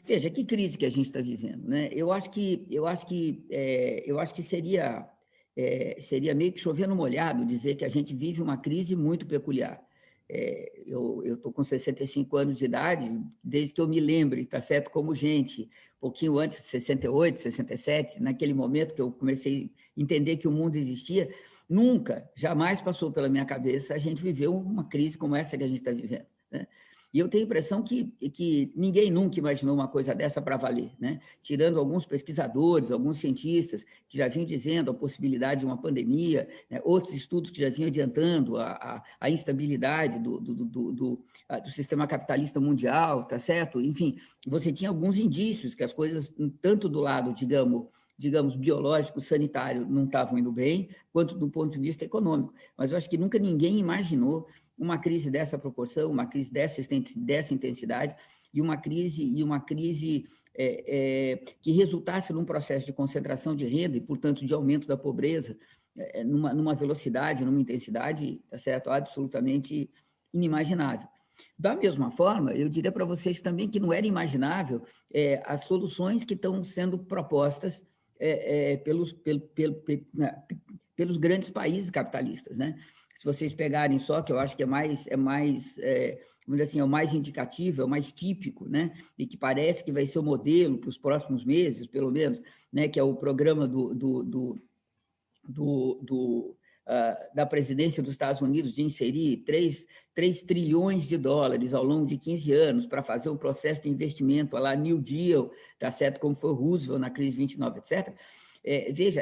Veja, que crise que a gente está vivendo, né? Eu acho que seria meio que chover no molhado dizer que a gente vive uma crise muito peculiar. Eu estou com 65 anos de idade, desde que eu me lembre, tá certo? Como gente, um pouquinho antes de 68, 67, naquele momento que eu comecei a entender que o mundo existia, nunca, jamais passou pela minha cabeça a gente viveu uma crise como essa que a gente está vivendo, né? E eu tenho a impressão que ninguém nunca imaginou uma coisa dessa para valer, né? Tirando alguns pesquisadores, alguns cientistas que já vinham dizendo a possibilidade de uma pandemia, né? Outros estudos que já vinham adiantando a instabilidade do sistema capitalista mundial, tá certo? Enfim, você tinha alguns indícios que as coisas, tanto do lado, digamos, biológico, sanitário, não estavam indo bem, quanto do ponto de vista econômico. Mas eu acho que nunca ninguém imaginou uma crise dessa proporção, uma crise dessa intensidade e uma crise que resultasse num processo de concentração de renda e, portanto, de aumento da pobreza, numa velocidade, numa intensidade, tá certo, absolutamente inimaginável. Da mesma forma, eu diria para vocês também que não era imaginável as soluções que estão sendo propostas pelos grandes países capitalistas, né? Se vocês pegarem só, que eu acho que vamos dizer assim, é o mais indicativo, é o mais típico, né? E que parece que vai ser o modelo para os próximos meses, pelo menos, né? Que é o programa da presidência dos Estados Unidos de inserir 3 trilhões de dólares ao longo de 15 anos para fazer um processo de investimento lá, New Deal, tá certo? Como foi o Roosevelt na crise de 29, etc. Veja,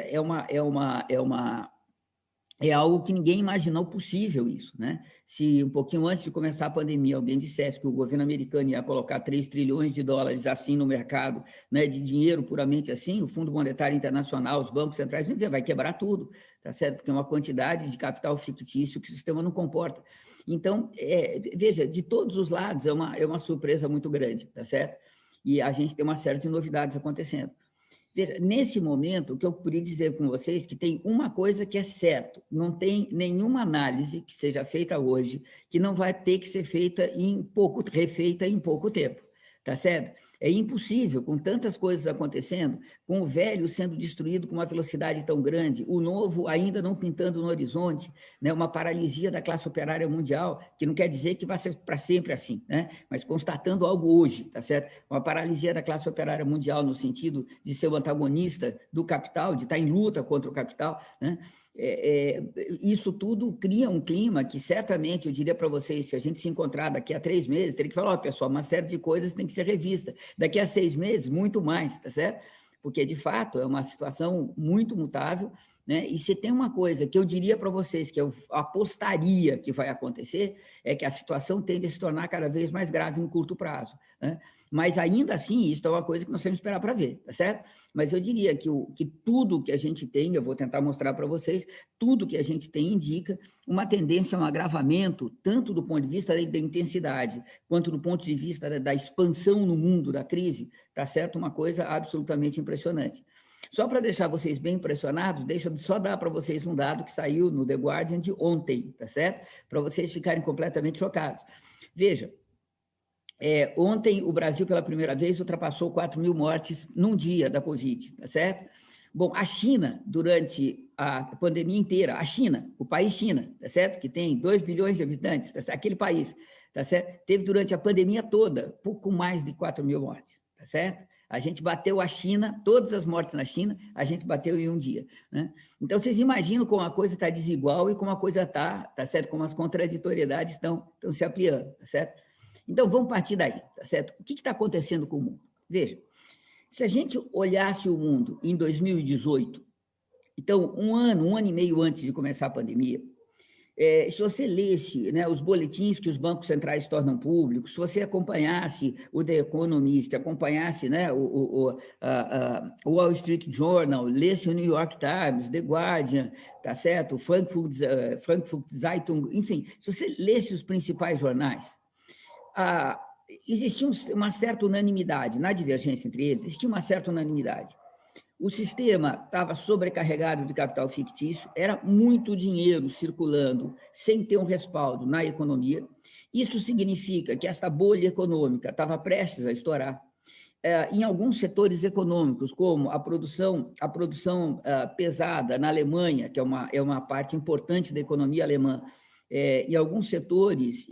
é algo que ninguém imaginou possível isso, né? Se um pouquinho antes de começar a pandemia alguém dissesse que o governo americano ia colocar 3 trilhões de dólares assim no mercado, né, de dinheiro puramente assim, o Fundo Monetário Internacional, os bancos centrais, vão dizer, vai quebrar tudo, tá certo? Porque é uma quantidade de capital fictício que o sistema não comporta. Então, veja, de todos os lados é uma surpresa muito grande, tá certo? E a gente tem uma série de novidades acontecendo. Veja, nesse momento, o que eu poderia dizer com vocês é que tem uma coisa que é certo, não tem nenhuma análise que seja feita hoje que não vai ter que ser refeita em pouco tempo, tá certo? É impossível, com tantas coisas acontecendo, com o velho sendo destruído com uma velocidade tão grande, o novo ainda não pintando no horizonte, né? Uma paralisia da classe operária mundial, que não quer dizer que vai ser para sempre assim, né? Mas constatando algo hoje, tá certo? Uma paralisia da classe operária mundial no sentido de ser o antagonista do capital, de estar em luta contra o capital, né? Isso tudo cria um clima que certamente, eu diria para vocês, se a gente se encontrar daqui a 3 meses, teria que falar, pessoal, uma série de coisas tem que ser revista. Daqui a 6 meses, muito mais, tá certo? Porque, de fato, é uma situação muito mutável, né? E se tem uma coisa que eu diria para vocês, que eu apostaria que vai acontecer, é que a situação tende a se tornar cada vez mais grave no curto prazo, né? Mas, ainda assim, isso é uma coisa que nós temos que esperar para ver, tá certo? Mas eu diria que tudo que a gente tem, eu vou tentar mostrar para vocês, tudo que a gente tem indica uma tendência a um agravamento, tanto do ponto de vista da intensidade, quanto do ponto de vista da expansão no mundo da crise, tá certo? Uma coisa absolutamente impressionante. Só para deixar vocês bem impressionados, deixa eu só dar para vocês um dado que saiu no The Guardian de ontem, tá certo? Para vocês ficarem completamente chocados. Veja, ontem o Brasil, pela primeira vez, ultrapassou 4.000 mortes num dia da Covid, tá certo? Bom, a China, durante a pandemia inteira, a China, o país China, tá certo? Que tem 2 bilhões de habitantes, tá certo? Aquele país, tá certo? Teve durante a pandemia toda pouco mais de 4.000 mortes, tá certo? A gente bateu a China, todas as mortes na China, a gente bateu em um dia, né? Então, vocês imaginam como a coisa está desigual e como a coisa tá certo? Como as contraditoriedades estão se ampliando, tá certo? Então, vamos partir daí, tá certo? O que está acontecendo com o mundo? Veja, se a gente olhasse o mundo em 2018, então, um ano e meio antes de começar a pandemia, se você lesse, né, os boletins que os bancos centrais tornam públicos, se você acompanhasse o The Economist, acompanhasse, né, o Wall Street Journal, lesse o New York Times, The Guardian, tá certo? O Frankfurt Zeitung, enfim, se você lesse os principais jornais, existia uma certa unanimidade, na divergência entre eles, existia uma certa unanimidade. O sistema estava sobrecarregado de capital fictício, era muito dinheiro circulando sem ter um respaldo na economia. Isso significa que esta bolha econômica estava prestes a estourar. em alguns setores econômicos, como a produção pesada na Alemanha, que é uma parte importante da economia alemã, em alguns setores,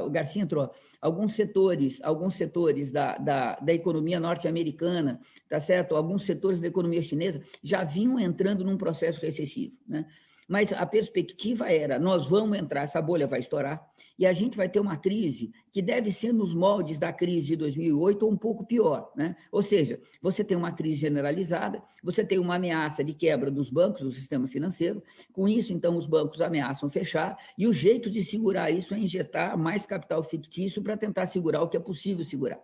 o Garcia entrou, alguns setores da economia norte-americana, tá certo? Alguns setores da economia chinesa já vinham entrando num processo recessivo, né? Mas a perspectiva era, nós vamos entrar, essa bolha vai estourar, e a gente vai ter uma crise que deve ser nos moldes da crise de 2008 ou um pouco pior, né? Ou seja, você tem uma crise generalizada, você tem uma ameaça de quebra dos bancos, do sistema financeiro, com isso, então, os bancos ameaçam fechar, e o jeito de segurar isso é injetar mais capital fictício para tentar segurar o que é possível segurar.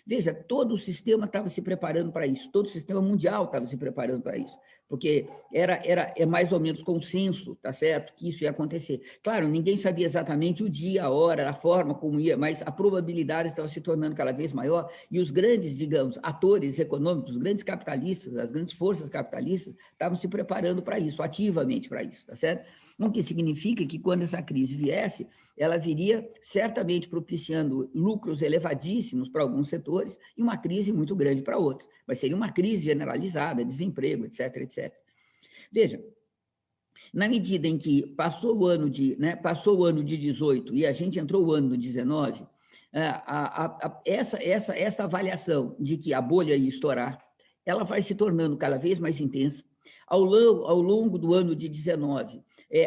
Veja, todo o sistema estava se preparando para isso, todo o sistema mundial estava se preparando para isso, porque é mais ou menos consenso, tá certo, que isso ia acontecer. Claro, ninguém sabia exatamente o dia, a hora, a forma como ia, mas a probabilidade estava se tornando cada vez maior, e os grandes, digamos, atores econômicos, os grandes capitalistas, as grandes forças capitalistas estavam se preparando para isso, ativamente para isso, tá certo? O que significa que quando essa crise viesse, ela viria certamente propiciando lucros elevadíssimos para alguns setores e uma crise muito grande para outros. Mas seria uma crise generalizada, desemprego, etc, etc. Veja, na medida em que passou o ano de 18 e a gente entrou o ano do 19, essa avaliação de que a bolha ia estourar, ela vai se tornando cada vez mais intensa. Ao longo do ano de 19,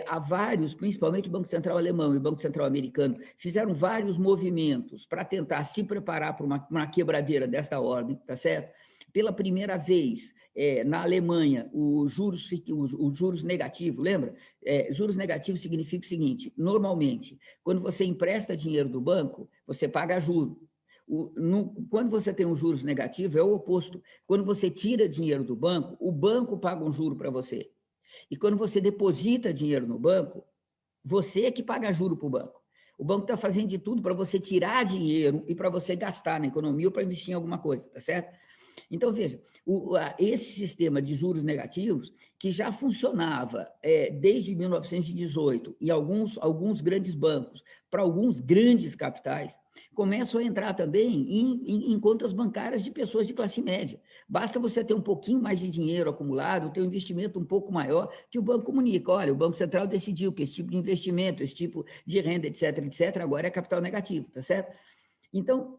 há vários, principalmente o Banco Central alemão e o Banco Central americano, fizeram vários movimentos para tentar se preparar para uma quebradeira desta ordem, tá certo? Pela primeira vez, na Alemanha, os juros negativos, lembra? Juros negativos significa o seguinte, normalmente, quando você empresta dinheiro do banco, você paga juros. Quando você tem um juros negativo, é o oposto. Quando você tira dinheiro do banco, o banco paga um juro para você. E quando você deposita dinheiro no banco, você é que paga juro para o banco. O banco está fazendo de tudo para você tirar dinheiro e para você gastar na economia ou para investir em alguma coisa, tá certo? Então, veja, esse sistema de juros negativos, que já funcionava desde 1918 em alguns grandes bancos, para alguns grandes capitais, começam a entrar também em contas bancárias de pessoas de classe média. Basta você ter um pouquinho mais de dinheiro acumulado, ter um investimento um pouco maior, que o banco comunica. Olha, o Banco Central decidiu que esse tipo de investimento, esse tipo de renda, etc., etc., agora é capital negativo, tá certo? Então,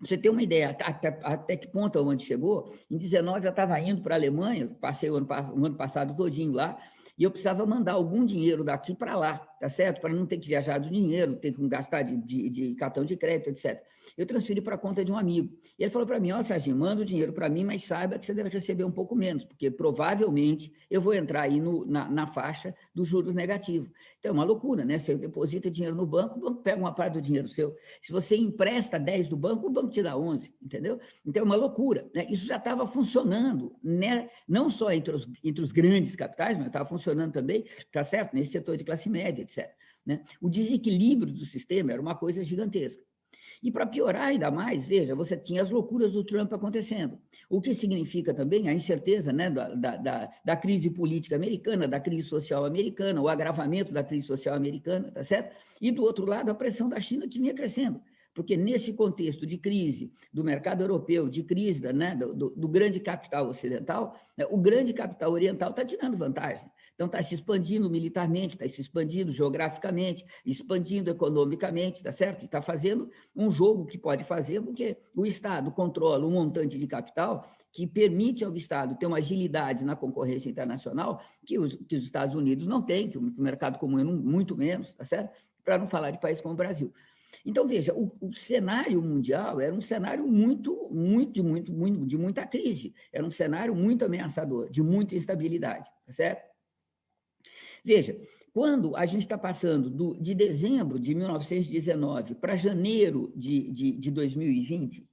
você tem uma ideia até que ponto onde chegou? Em 19 eu estava indo para a Alemanha, passei o ano passado todinho lá, e eu precisava mandar algum dinheiro daqui para lá, tá certo? Para não ter que viajar do dinheiro, ter que gastar de cartão de crédito, etc. Eu transferi para a conta de um amigo. E ele falou para mim, ó, Serginho, manda o dinheiro para mim, mas saiba que você deve receber um pouco menos, porque provavelmente eu vou entrar aí na faixa dos juros negativos. Então, é uma loucura, né? Você deposita dinheiro no banco, o banco pega uma parte do dinheiro seu. Se você empresta 10 do banco, o banco te dá 11, entendeu? Então, é uma loucura, né? Isso já estava funcionando, né? Não só entre os grandes capitais, mas estava funcionando também, tá certo? Nesse setor de classe média, etc. Né? O desequilíbrio do sistema era uma coisa gigantesca. E para piorar ainda mais, veja, você tinha as loucuras do Trump acontecendo, o que significa também a incerteza, né, da crise política americana, da crise social americana, o agravamento da crise social americana, tá certo? E do outro lado, a pressão da China que vinha crescendo. Porque nesse contexto de crise do mercado europeu, de crise, né, do grande capital ocidental, né, o grande capital oriental está tirando vantagem. Então, está se expandindo militarmente, está se expandindo geograficamente, expandindo economicamente, tá certo? E está fazendo um jogo que pode fazer, porque o Estado controla um montante de capital que permite ao Estado ter uma agilidade na concorrência internacional que os Estados Unidos não têm, que o mercado comum é muito menos, tá certo? Para não falar de países como o Brasil. Então, veja, o cenário mundial era um cenário de muita crise, era um cenário muito ameaçador, de muita instabilidade, tá certo? Veja, quando a gente está passando de dezembro de 1919 para janeiro de 2020,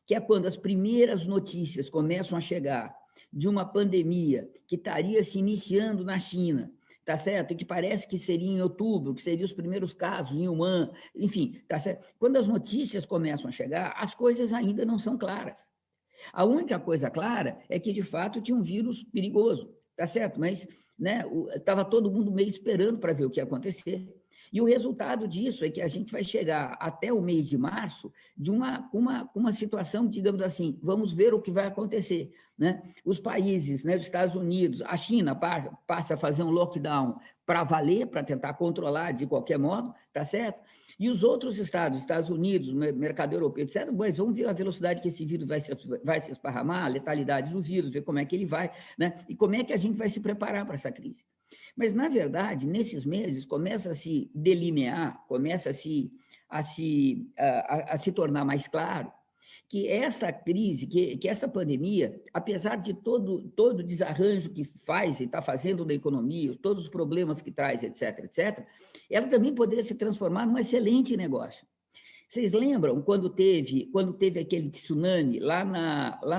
que é quando as primeiras notícias começam a chegar de uma pandemia que estaria se iniciando na China, tá certo? E que parece que seria em outubro, que seriam os primeiros casos em Wuhan, enfim, tá certo? Quando as notícias começam a chegar, as coisas ainda não são claras. A única coisa clara é que, de fato, tinha um vírus perigoso, tá certo? Mas, né, estava todo mundo meio esperando para ver o que ia acontecer. E o resultado disso é que a gente vai chegar até o mês de março de uma situação, digamos assim, vamos ver o que vai acontecer, né? Os países, né, os Estados Unidos, a China passa a fazer um lockdown para valer, para tentar controlar de qualquer modo, tá certo? E os outros estados, Estados Unidos, mercado europeu, etc., mas vamos ver a velocidade que esse vírus vai se esparramar, a letalidade do vírus, ver como é que ele vai, né? E como é que a gente vai se preparar para essa crise. Mas, na verdade, nesses meses, começa a se delinear, começa a se tornar mais claro que esta crise, que essa pandemia, apesar de todo o desarranjo que faz e está fazendo da economia, todos os problemas que traz, etc., etc., ela também poderia se transformar num excelente negócio. Vocês lembram quando teve aquele tsunami lá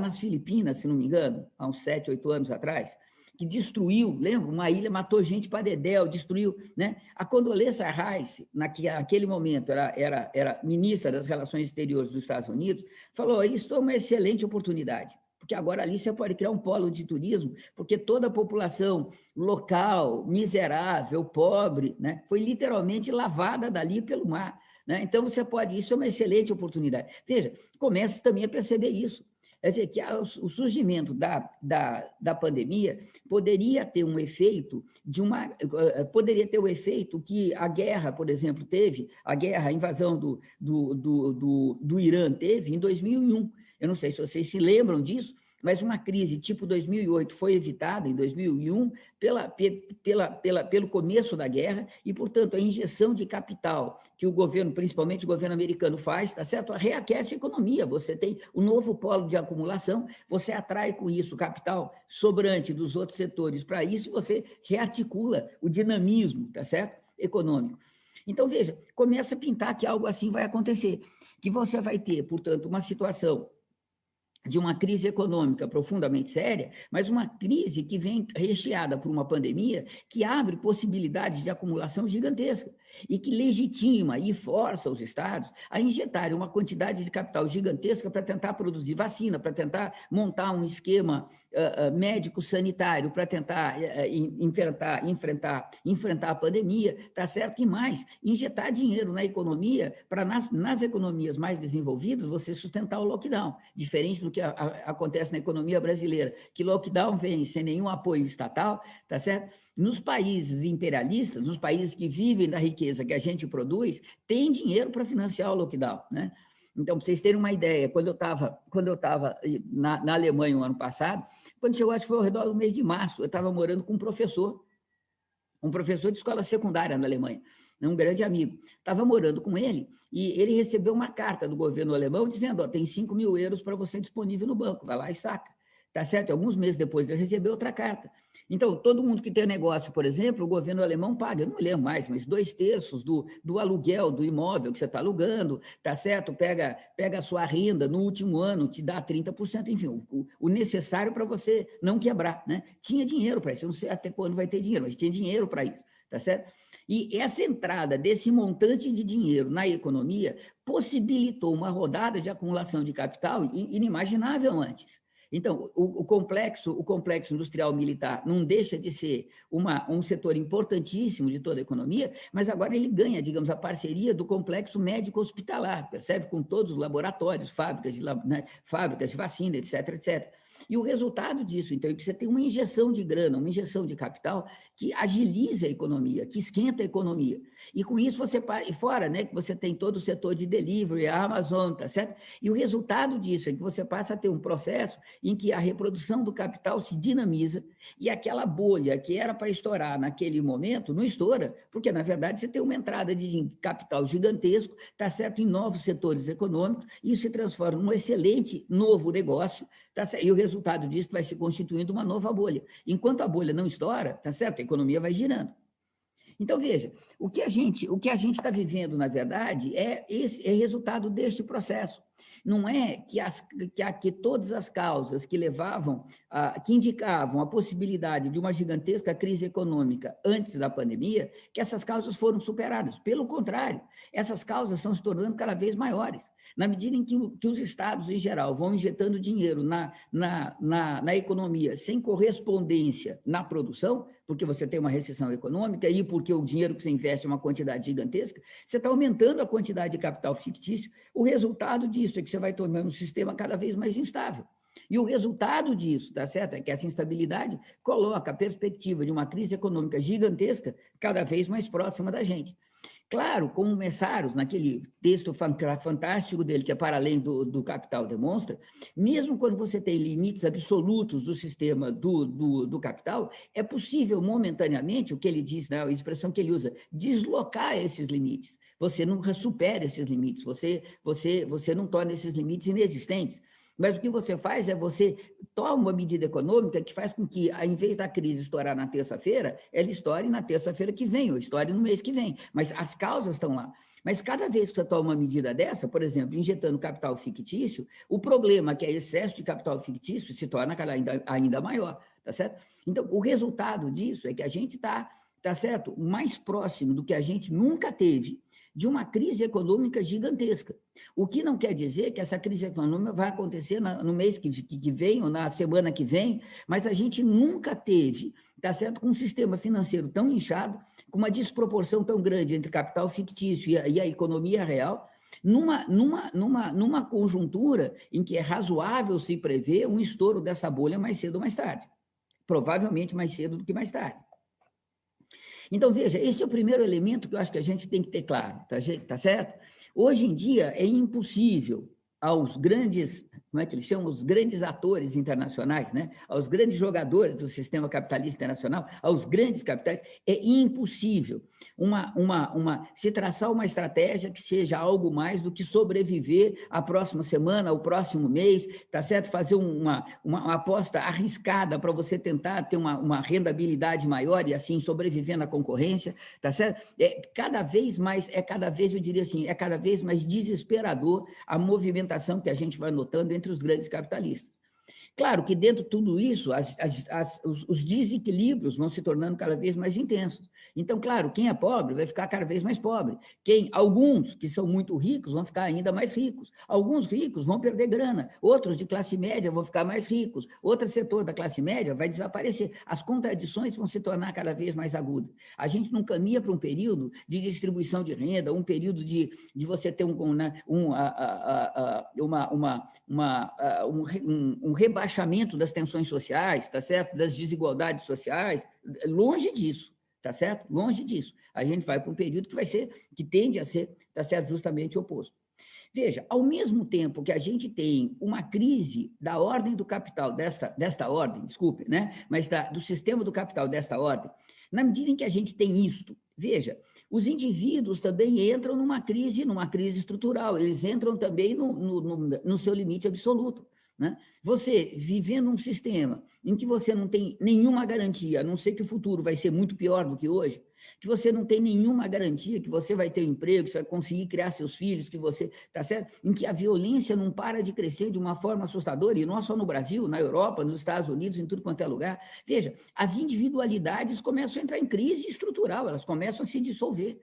nas Filipinas, se não me engano, há uns 7, 8 anos atrás, que destruiu, lembra? Uma ilha matou gente para dedéu, destruiu, né? A Condoleezza Rice, naquele momento, era ministra das Relações Exteriores dos Estados Unidos, falou: isso é uma excelente oportunidade, porque agora ali você pode criar um polo de turismo, porque toda a população local, miserável, pobre, né, foi literalmente lavada dali pelo mar, né? Então, você pode, isso é uma excelente oportunidade. Veja, comece também a perceber isso. Quer dizer, que o surgimento da pandemia poderia ter um efeito poderia ter o efeito que a guerra, por exemplo, teve, a invasão do Irã teve em 2001. Eu não sei se vocês se lembram disso, mas uma crise tipo 2008 foi evitada em 2001 pelo começo da guerra e, portanto, a injeção de capital que o governo, principalmente o governo americano, faz, tá certo? Reaquece a economia. Você tem o novo polo de acumulação, você atrai com isso capital sobrante dos outros setores para isso e você rearticula o dinamismo, tá certo? Econômico. Então, veja, começa a pintar que algo assim vai acontecer, que você vai ter, portanto, uma situação de uma crise econômica profundamente séria, mas uma crise que vem recheada por uma pandemia que abre possibilidades de acumulação gigantesca e que legitima e força os estados a injetarem uma quantidade de capital gigantesca para tentar produzir vacina, para tentar montar um esquema médico-sanitário, para tentar enfrentar a pandemia, tá certo? E mais, injetar dinheiro na economia para nas economias mais desenvolvidas você sustentar o lockdown, diferente do que acontece na economia brasileira, que lockdown vem sem nenhum apoio estatal, tá certo? Nos países imperialistas, nos países que vivem da riqueza que a gente produz, tem dinheiro para financiar o lockdown, né? Então, para vocês terem uma ideia, quando eu estava na Alemanha no ano passado, quando chegou, acho que foi ao redor do mês de março, eu estava morando com um professor de escola secundária na Alemanha, um grande amigo. Estava morando com ele e ele recebeu uma carta do governo alemão dizendo: tem 5 mil euros para você disponível no banco, vai lá e saca. Tá certo? E alguns meses depois ele recebeu outra carta. Então, todo mundo que tem negócio, por exemplo, o governo alemão paga, eu não lembro mais, mas 2/3 do aluguel do imóvel que você está alugando, tá certo? Pega a sua renda no último ano, te dá 30%, enfim, o necessário para você não quebrar, né? Tinha dinheiro para isso, eu não sei até quando vai ter dinheiro, mas tinha dinheiro para isso, tá certo? E essa entrada desse montante de dinheiro na economia possibilitou uma rodada de acumulação de capital inimaginável antes. Então, o complexo industrial militar não deixa de ser um setor importantíssimo de toda a economia, mas agora ele ganha, digamos, a parceria do complexo médico-hospitalar, percebe? Com todos os laboratórios, fábricas de vacina, etc., etc. E o resultado disso, então, é que você tem uma injeção de grana, uma injeção de capital que agiliza a economia, que esquenta a economia. E com isso e fora, né, que você tem todo o setor de delivery, a Amazon, tá certo? E o resultado disso é que você passa a ter um processo em que a reprodução do capital se dinamiza e aquela bolha que era para estourar naquele momento não estoura, porque, na verdade, você tem uma entrada de capital gigantesco, tá certo, em novos setores econômicos, e isso se transforma num excelente novo negócio, tá certo? E o resultado disso vai se constituindo uma nova bolha. Enquanto a bolha não estoura, tá certo? A economia vai girando. Então, veja, o que a gente está vivendo, na verdade, é resultado deste processo. Não é que todas as causas que que indicavam a possibilidade de uma gigantesca crise econômica antes da pandemia, que essas causas foram superadas. Pelo contrário, essas causas estão se tornando cada vez maiores. Na medida em que os estados, em geral, vão injetando dinheiro na economia sem correspondência na produção, porque você tem uma recessão econômica e porque o dinheiro que você investe é uma quantidade gigantesca, você está aumentando a quantidade de capital fictício. O resultado disso é que você vai tornando o sistema cada vez mais instável. E o resultado disso, tá certo? É que essa instabilidade coloca a perspectiva de uma crise econômica gigantesca cada vez mais próxima da gente. Claro, como o Messaros, naquele texto fantástico dele, que é para além do Capital, demonstra, mesmo quando você tem limites absolutos do sistema do capital, é possível momentaneamente, o que ele diz, né, a expressão que ele usa, deslocar esses limites. Você nunca supera esses limites, você não torna esses limites inexistentes. Mas o que você faz é você toma uma medida econômica que faz com que, ao invés da crise estourar na terça-feira, ela estoure na terça-feira que vem, ou estoure no mês que vem. Mas as causas estão lá. Mas cada vez que você toma uma medida dessa, por exemplo, injetando capital fictício, o problema, que é excesso de capital fictício, se torna ainda maior, tá certo? Então, o resultado disso é que a gente está, tá certo, mais próximo do que a gente nunca teve de uma crise econômica gigantesca. O que não quer dizer que essa crise econômica vai acontecer no mês que vem ou na semana que vem, mas a gente nunca teve, tá certo, com um sistema financeiro tão inchado, com uma desproporção tão grande entre capital fictício e a economia real, numa conjuntura em que é razoável se prever um estouro dessa bolha mais cedo ou mais tarde. Provavelmente mais cedo do que mais tarde. Então, veja, esse é o primeiro elemento que eu acho que a gente tem que ter claro, tá certo? Hoje em dia é impossível aos grandes, como é que eles chamam? Os grandes atores internacionais, né? Aos grandes jogadores do sistema capitalista internacional, aos grandes capitais, é impossível se traçar uma estratégia que seja algo mais do que sobreviver à próxima semana, ao próximo mês, tá certo? Fazer uma aposta arriscada para você tentar ter uma rendabilidade maior e assim sobreviver na concorrência, tá certo? Cada vez mais, eu diria assim, é cada vez mais desesperador a movimentação que a gente vai notando entre os grandes capitalistas. Claro que dentro de tudo isso, os desequilíbrios vão se tornando cada vez mais intensos. Então, claro, quem é pobre vai ficar cada vez mais pobre. Alguns que são muito ricos vão ficar ainda mais ricos. Alguns ricos vão perder grana. Outros de classe média vão ficar mais ricos. Outro setor da classe média vai desaparecer. As contradições vão se tornar cada vez mais agudas. A gente não caminha para um período de distribuição de renda, um período de você ter um rebaixamento das tensões sociais, tá certo? Das desigualdades sociais, longe disso, tá certo? Longe disso. A gente vai para um período que tende a ser, tá certo, justamente oposto. Veja, ao mesmo tempo que a gente tem uma crise da ordem do capital, desta ordem, desculpe, né? Mas do sistema do capital desta ordem, na medida em que a gente tem isto, veja, os indivíduos também entram numa crise estrutural, eles entram também no seu limite absoluto. Né? Você vivendo um sistema em que você não tem nenhuma garantia, a não ser que o futuro vai ser muito pior do que hoje, que você não tem nenhuma garantia que você vai ter um emprego, que você vai conseguir criar seus filhos, que você, tá certo? Em que a violência não para de crescer de uma forma assustadora, e não só no Brasil, na Europa, nos Estados Unidos, em tudo quanto é lugar. Veja, as individualidades começam a entrar em crise estrutural, elas começam a se dissolver.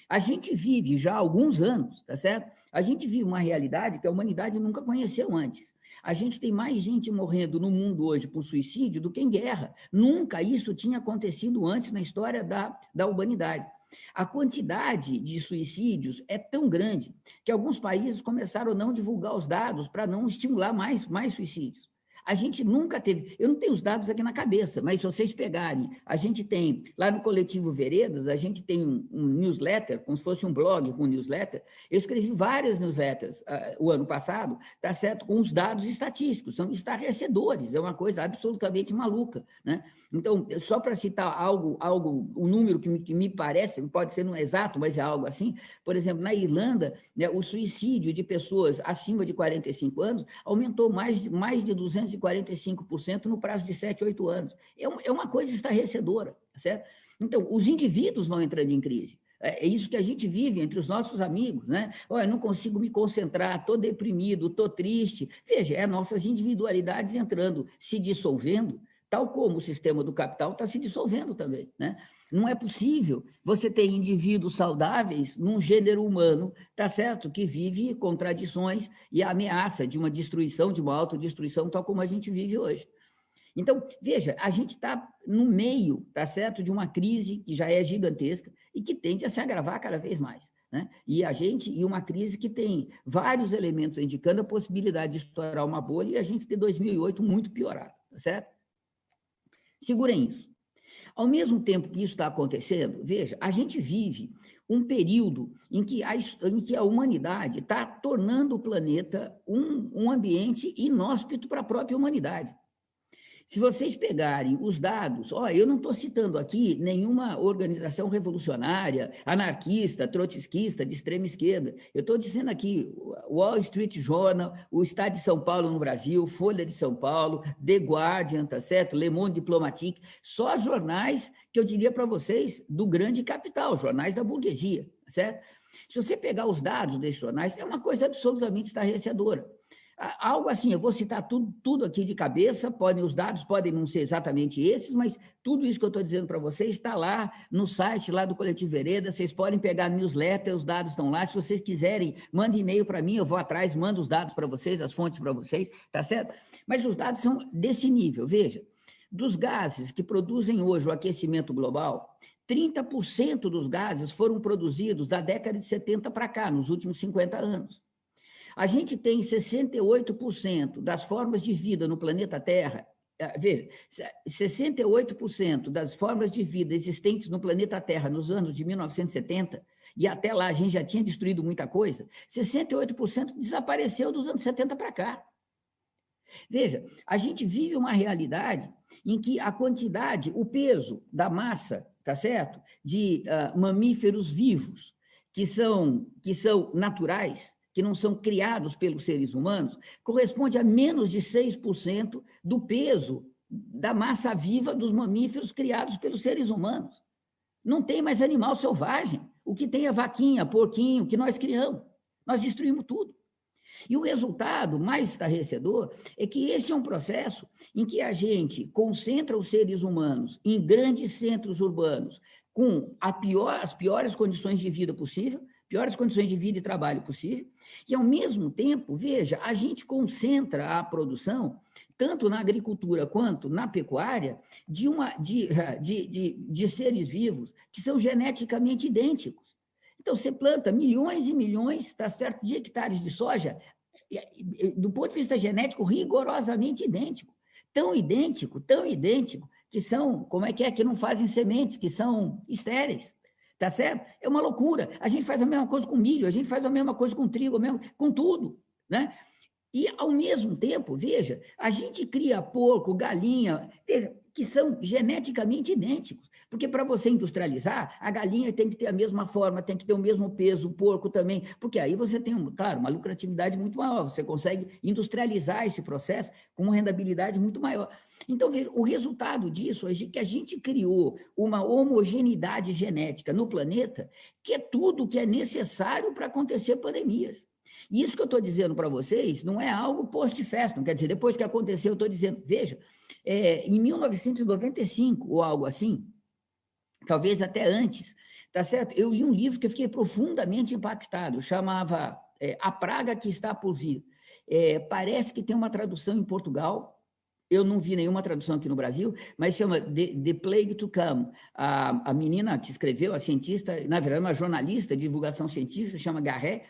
A gente vive já há alguns anos, tá certo? A gente vive uma realidade que a humanidade nunca conheceu antes. A gente tem mais gente morrendo no mundo hoje por suicídio do que em guerra. Nunca isso tinha acontecido antes na história da humanidade. A quantidade de suicídios é tão grande que alguns países começaram a não divulgar os dados para não estimular mais suicídios. A gente nunca teve, eu não tenho os dados aqui na cabeça, mas se vocês pegarem, a gente tem, lá no Coletivo Veredas, a gente tem um newsletter, como se fosse um blog com newsletter. Eu escrevi várias newsletters o ano passado, tá certo, com os dados estatísticos, são estarrecedores, é uma coisa absolutamente maluca, né? Então, só para citar um número que me parece, pode ser não exato, mas é algo assim, por exemplo, na Irlanda, né, o suicídio de pessoas acima de 45 anos aumentou mais de 245% no prazo de 7, 8 anos. É uma coisa estarrecedora, certo? Então, os indivíduos vão entrando em crise. É isso que a gente vive entre os nossos amigos, né? Olha, não consigo me concentrar, estou deprimido, estou triste. Veja, nossas individualidades entrando, se dissolvendo, tal como o sistema do capital está se dissolvendo também, né? Não é possível você ter indivíduos saudáveis num gênero humano, tá certo? Que vive contradições e a ameaça de uma destruição, de uma autodestruição, tal como a gente vive hoje. Então, veja, a gente está no meio, tá certo, de uma crise que já é gigantesca e que tende a se agravar cada vez mais, né? E uma crise que tem vários elementos indicando a possibilidade de estourar uma bolha e a gente ter 2008 muito piorado, tá certo? Segurem isso. Ao mesmo tempo que isso está acontecendo, veja, a gente vive um período em que a humanidade está tornando o planeta um ambiente inóspito para a própria humanidade. Se vocês pegarem os dados, eu não estou citando aqui nenhuma organização revolucionária, anarquista, trotskista, de extrema esquerda. Eu estou dizendo aqui Wall Street Journal, o Estado de São Paulo no Brasil, Folha de São Paulo, The Guardian, tá certo? Le Monde Diplomatique, só jornais que eu diria para vocês do grande capital, jornais da burguesia, certo? Se você pegar os dados desses jornais, é uma coisa absolutamente estarrecedora. Algo assim, eu vou citar tudo aqui de cabeça, os dados podem não ser exatamente esses, mas tudo isso que eu estou dizendo para vocês está lá no site lá do Coletivo Vereda, vocês podem pegar newsletter, os dados estão lá, se vocês quiserem, mandem e-mail para mim, eu vou atrás, mando os dados para vocês, as fontes para vocês, tá certo? Mas os dados são desse nível, veja, dos gases que produzem hoje o aquecimento global, 30% dos gases foram produzidos da década de 70 para cá, nos últimos 50 anos. A gente tem 68% das formas de vida no planeta Terra, veja, 68% das formas de vida existentes no planeta Terra nos anos de 1970, e até lá a gente já tinha destruído muita coisa, 68% desapareceu dos anos 70 para cá. Veja, a gente vive uma realidade em que a quantidade, o peso da massa, tá certo? De mamíferos vivos, que são naturais, que não são criados pelos seres humanos, corresponde a menos de 6% do peso da massa viva dos mamíferos criados pelos seres humanos. Não tem mais animal selvagem. O que tem é vaquinha, porquinho, que nós criamos. Nós destruímos tudo. E o resultado mais estarrecedor é que este é um processo em que a gente concentra os seres humanos em grandes centros urbanos com as piores condições de vida possível, piores condições de vida e trabalho possível, e, ao mesmo tempo, veja, a gente concentra a produção, tanto na agricultura quanto na pecuária, de seres vivos que são geneticamente idênticos. Então, você planta milhões e milhões, tá certo, de hectares de soja, do ponto de vista genético, rigorosamente idêntico. Tão idêntico, que são, que não fazem sementes, que são estéreis. Tá certo? É uma loucura. A gente faz a mesma coisa com milho, a gente faz a mesma coisa com trigo, com tudo, né? E, ao mesmo tempo, veja, a gente cria porco, galinha, veja, que são geneticamente idênticos. Porque, para você industrializar, a galinha tem que ter a mesma forma, tem que ter o mesmo peso, o porco também, porque aí você tem, claro, uma lucratividade muito maior, você consegue industrializar esse processo com uma rendabilidade muito maior. Então, veja, o resultado disso é que a gente criou uma homogeneidade genética no planeta, que é tudo que é necessário para acontecer pandemias. E isso que eu estou dizendo para vocês não é algo post-festum, quer dizer, depois que aconteceu, eu estou dizendo, veja, em 1995, ou algo assim, talvez até antes, tá certo? Eu li um livro que eu fiquei profundamente impactado, chamava A Praga que Está por Vir. Parece que tem uma tradução em Portugal, eu não vi nenhuma tradução aqui no Brasil, mas chama The Plague to Come. A menina que escreveu, a cientista, na verdade, uma jornalista de divulgação científica, chama Garré,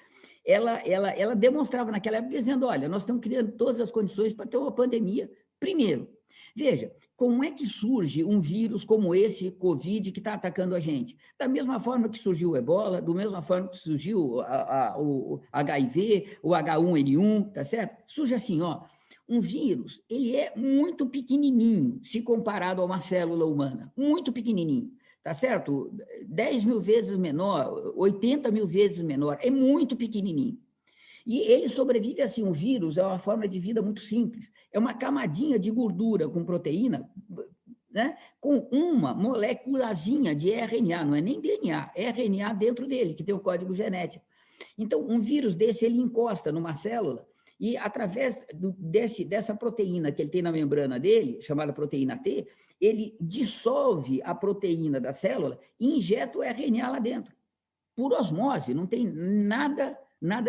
ela demonstrava naquela época, dizendo, olha, nós estamos criando todas as condições para ter uma pandemia. Primeiro, veja, como é que surge um vírus como esse Covid que está atacando a gente? Da mesma forma que surgiu o Ebola, da mesma forma que surgiu o HIV, o H1N1, tá certo? Surge assim, um vírus, ele é muito pequenininho se comparado a uma célula humana, muito pequenininho, tá certo? 10 mil vezes menor, 80 mil vezes menor, é muito pequenininho. E ele sobrevive assim, o vírus é uma forma de vida muito simples, é uma camadinha de gordura com proteína, né, com uma moléculazinha de RNA, não é nem DNA, é RNA dentro dele, que tem o código genético. Então, um vírus desse, ele encosta numa célula E através dessa proteína que ele tem na membrana dele, chamada proteína T, ele dissolve a proteína da célula e injeta o RNA lá dentro, por osmose, não tem nada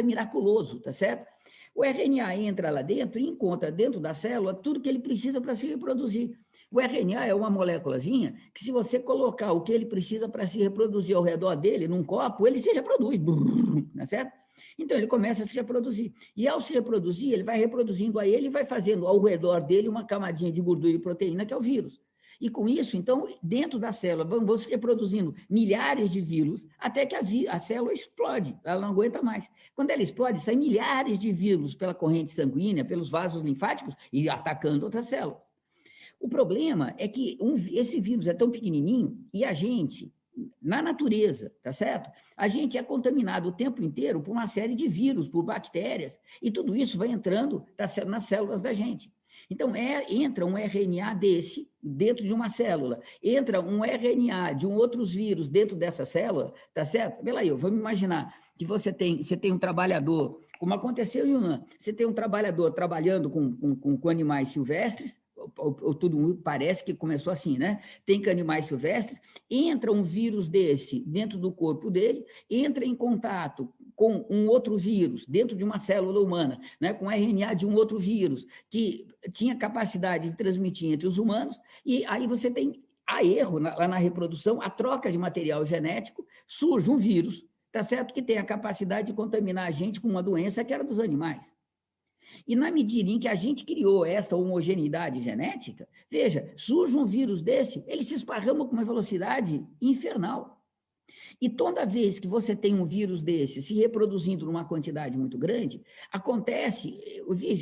miraculoso, tá certo? O RNA entra lá dentro e encontra dentro da célula tudo que ele precisa para se reproduzir. O RNA é uma moléculazinha que, se você colocar o que ele precisa para se reproduzir ao redor dele, num copo, ele se reproduz, tá certo? Então, ele começa a se reproduzir. E, ao se reproduzir, ele vai reproduzindo a ele e vai fazendo ao redor dele uma camadinha de gordura e proteína, que é o vírus. E, com isso, então, dentro da célula, vão se reproduzindo milhares de vírus até que a célula explode, ela não aguenta mais. Quando ela explode, saem milhares de vírus pela corrente sanguínea, pelos vasos linfáticos e atacando outras células. O problema é que esse vírus é tão pequenininho e a gente, na natureza, tá certo? A gente é contaminado o tempo inteiro por uma série de vírus, por bactérias, e tudo isso vai entrando nas células da gente. Então, entra um RNA desse dentro de uma célula, entra um RNA de outros vírus dentro dessa célula, tá certo? Vê lá, vamos imaginar que você tem um trabalhador, como aconteceu em Yunnan, você tem um trabalhador trabalhando com animais silvestres, ou tudo parece que começou assim, né? Tem animais silvestres, entra um vírus desse dentro do corpo dele, entra em contato com um outro vírus dentro de uma célula humana, né? Com RNA de um outro vírus que tinha capacidade de transmitir entre os humanos, e aí você tem a erro lá na reprodução, a troca de material genético, surge um vírus, tá certo? Que tem a capacidade de contaminar a gente com uma doença que era dos animais. E na medida em que a gente criou essa homogeneidade genética, veja, surge um vírus desse, ele se esparrama com uma velocidade infernal. E toda vez que você tem um vírus desse se reproduzindo numa quantidade muito grande, acontece,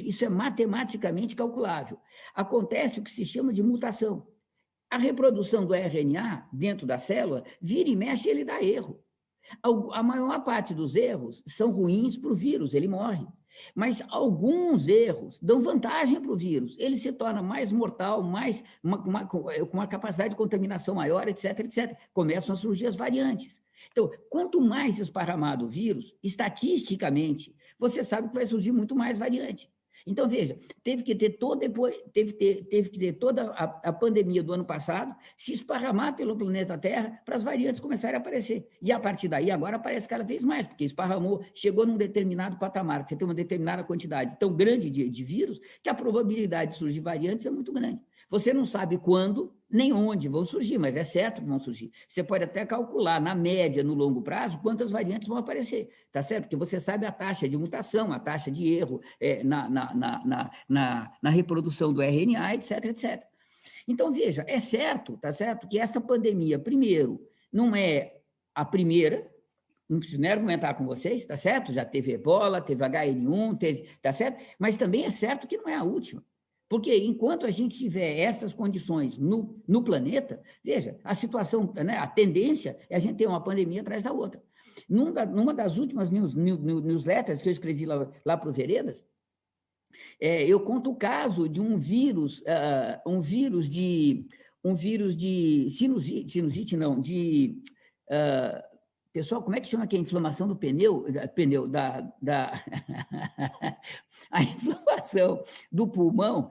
isso é matematicamente calculável, acontece o que se chama de mutação. A reprodução do RNA dentro da célula, vira e mexe, ele dá erro. A maior parte dos erros são ruins para o vírus, ele morre. Mas alguns erros dão vantagem para o vírus. Ele se torna mais mortal, com uma capacidade de contaminação maior, etc, etc. Começam a surgir as variantes. Então, quanto mais esparramado o vírus, estatisticamente, você sabe que vai surgir muito mais variante. Então, veja, teve que ter toda a pandemia do ano passado se esparramar pelo planeta Terra para as variantes começarem a aparecer. E, a partir daí, agora aparece cada vez mais, porque esparramou, chegou num determinado patamar, você tem uma determinada quantidade tão grande de vírus que a probabilidade de surgir variantes é muito grande. Você não sabe quando nem onde vão surgir, mas é certo que vão surgir. Você pode até calcular, na média, no longo prazo, quantas variantes vão aparecer, tá certo? Porque você sabe a taxa de mutação, a taxa de erro na reprodução do RNA, etc, etc. Então, veja, é certo, tá certo, que essa pandemia, primeiro, não é a primeira, não preciso nem argumentar com vocês, tá certo? Já teve ebola, teve H1N1, tá certo? Mas também é certo que não é a última. Porque enquanto a gente tiver essas condições no planeta, veja, a situação, né, a tendência é a gente ter uma pandemia atrás da outra. Numa das últimas newsletters que eu escrevi lá para o Veredas, eu conto o caso de um vírus de sinusite não, pessoal, como é que chama aqui a inflamação do pneu a inflamação do pulmão,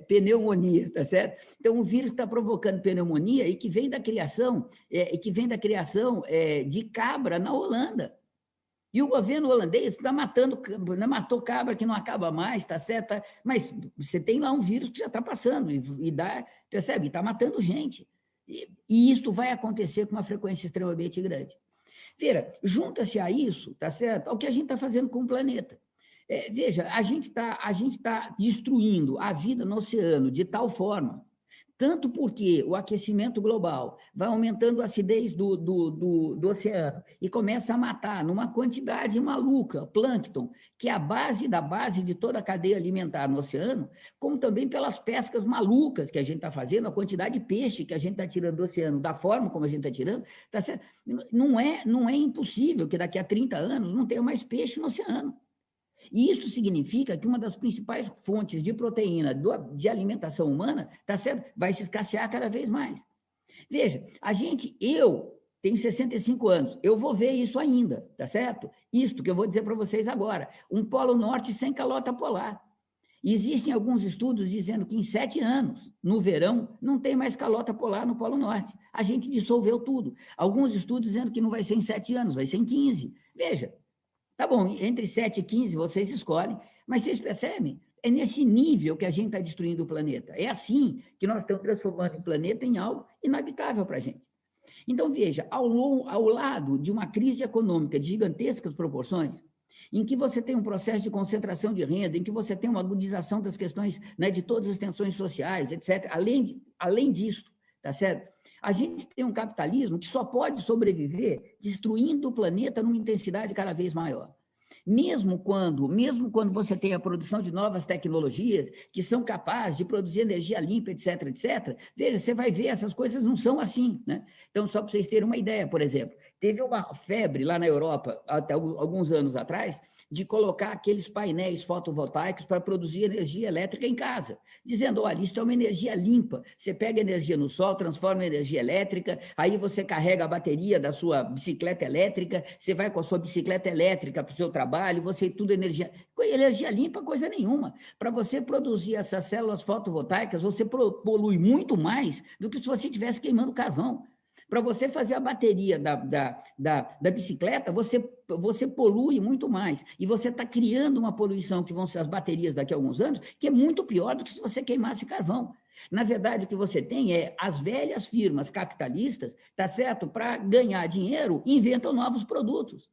pneumonia, tá certo? Então, um vírus está provocando pneumonia e que vem da criação, de cabra na Holanda. E o governo holandês está matou cabra que não acaba mais, tá certo? Mas você tem lá um vírus que já está passando percebe? Está matando gente. E isso vai acontecer com uma frequência extremamente grande. Veja, junta-se a isso, tá certo? Ao que a gente está fazendo com o planeta. Veja, a gente tá destruindo a vida no oceano de tal forma, tanto porque o aquecimento global vai aumentando a acidez do oceano e começa a matar numa quantidade maluca plâncton, que é a base da base de toda a cadeia alimentar no oceano, como também pelas pescas malucas que a gente está fazendo, a quantidade de peixe que a gente está tirando do oceano, da forma como a gente está tirando, tá certo? Não é impossível que daqui a 30 anos não tenha mais peixe no oceano. E isso significa que uma das principais fontes de proteína de alimentação humana, tá certo? Vai se escassear cada vez mais. Veja, eu tenho 65 anos, eu vou ver isso ainda, tá certo? Isto que eu vou dizer para vocês agora, um polo norte sem calota polar. Existem alguns estudos dizendo que em 7 anos, no verão, não tem mais calota polar no Polo Norte. A gente dissolveu tudo. Alguns estudos dizendo que não vai ser em 7 anos, vai ser em 15. Veja, tá bom, entre 7 e 15 vocês escolhem, mas vocês percebem? É nesse nível que a gente está destruindo o planeta. É assim que nós estamos transformando o planeta em algo inabitável para a gente. Então, veja, ao lado de uma crise econômica de gigantescas proporções, em que você tem um processo de concentração de renda, em que você tem uma agudização das questões, né, de todas as tensões sociais, etc., além disso, tá certo? A gente tem um capitalismo que só pode sobreviver destruindo o planeta numa intensidade cada vez maior. Mesmo quando você tem a produção de novas tecnologias que são capazes de produzir energia limpa, etc., etc., veja, você vai ver, essas coisas não são assim, né? Então, só para vocês terem uma ideia, por exemplo, teve uma febre lá na Europa, até alguns anos atrás, de colocar aqueles painéis fotovoltaicos para produzir energia elétrica em casa, dizendo, olha, isso é uma energia limpa, você pega energia no sol, transforma em energia elétrica, aí você carrega a bateria da sua bicicleta elétrica, você vai com a sua bicicleta elétrica para o seu trabalho, você tudo energia limpa, coisa nenhuma. Para você produzir essas células fotovoltaicas, você polui muito mais do que se você estivesse queimando carvão. Para você fazer a bateria da bicicleta, você polui muito mais. E você está criando uma poluição, que vão ser as baterias daqui a alguns anos, que é muito pior do que se você queimasse carvão. Na verdade, o que você tem é as velhas firmas capitalistas, tá certo? Para ganhar dinheiro, inventam novos produtos.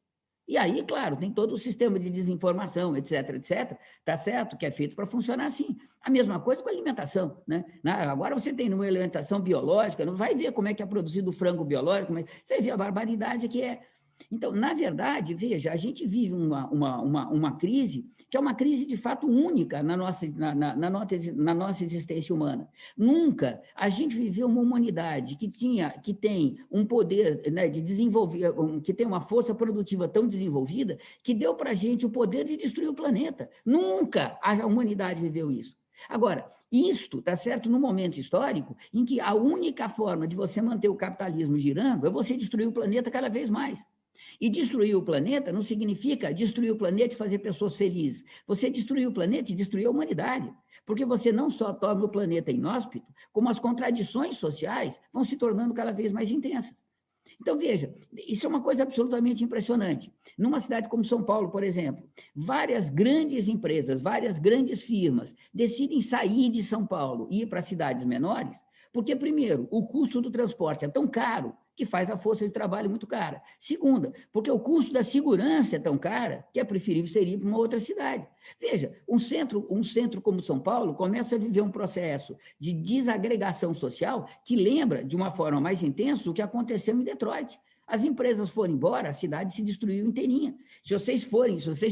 E aí, claro, tem todo o sistema de desinformação, etc., etc., tá certo? Que é feito para funcionar assim. A mesma coisa com a alimentação, né? Agora você tem uma alimentação biológica, não vai ver como é que é produzido o frango biológico, você vê a barbaridade que é. Então, na verdade, veja, a gente vive uma crise que é uma crise de fato única na nossa existência humana. Nunca a gente viveu uma humanidade que tem um poder, né, de desenvolver, que tem uma força produtiva tão desenvolvida, que deu para a gente o poder de destruir o planeta. Nunca a humanidade viveu isso. Agora, isto está certo no momento histórico em que a única forma de você manter o capitalismo girando é você destruir o planeta cada vez mais. E destruir o planeta não significa destruir o planeta e fazer pessoas felizes. Você destruir o planeta e destruir a humanidade. Porque você não só torna o planeta inóspito, como as contradições sociais vão se tornando cada vez mais intensas. Então, veja, isso é uma coisa absolutamente impressionante. Numa cidade como São Paulo, por exemplo, várias grandes empresas, várias grandes firmas decidem sair de São Paulo e ir para cidades menores, porque, primeiro, o custo do transporte é tão caro que faz a força de trabalho muito cara. Segunda, porque o custo da segurança é tão cara que é preferível ser ir para uma outra cidade. Veja, um centro como São Paulo começa a viver um processo de desagregação social que lembra, de uma forma mais intensa, o que aconteceu em Detroit. As empresas foram embora, a cidade se destruiu inteirinha. Se vocês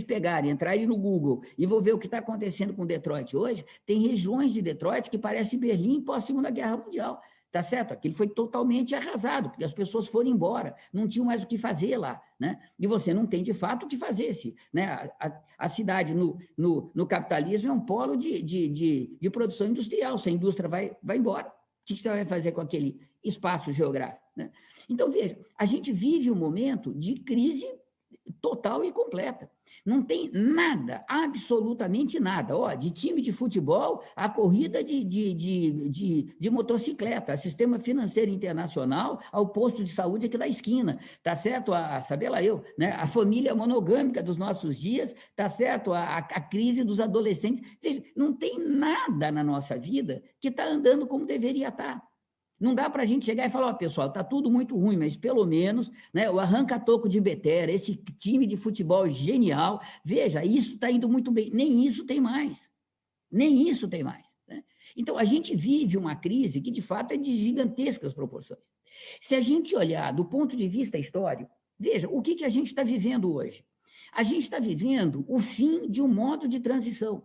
pegarem, entrarem no Google e vão ver o que está acontecendo com Detroit hoje, tem regiões de Detroit que parecem Berlim pós-Segunda Guerra Mundial. Tá certo? Aquilo foi totalmente arrasado, porque as pessoas foram embora, não tinham mais o que fazer lá, né? E você não tem, de fato, o que fazer. Né? A cidade, no capitalismo, é um polo de produção industrial. Se a indústria vai embora, o que você vai fazer com aquele espaço geográfico? Né? Então, veja, a gente vive um momento de crise total e completa. Não tem nada, absolutamente nada. De time de futebol, a corrida de motocicleta, sistema financeiro internacional, ao posto de saúde aqui da esquina, tá certo? Saber lá eu, né? A família monogâmica dos nossos dias, tá certo? A crise dos adolescentes. Veja, não tem nada na nossa vida que está andando como deveria estar. Não dá para a gente chegar e falar, pessoal, está tudo muito ruim, mas pelo menos, né, o arranca-toco de Betera, esse time de futebol genial, veja, isso está indo muito bem. Nem isso tem mais. Nem isso tem mais. Né? Então, a gente vive uma crise que, de fato, é de gigantescas proporções. Se a gente olhar do ponto de vista histórico, veja, o que a gente está vivendo hoje? A gente está vivendo o fim de um modo de transição.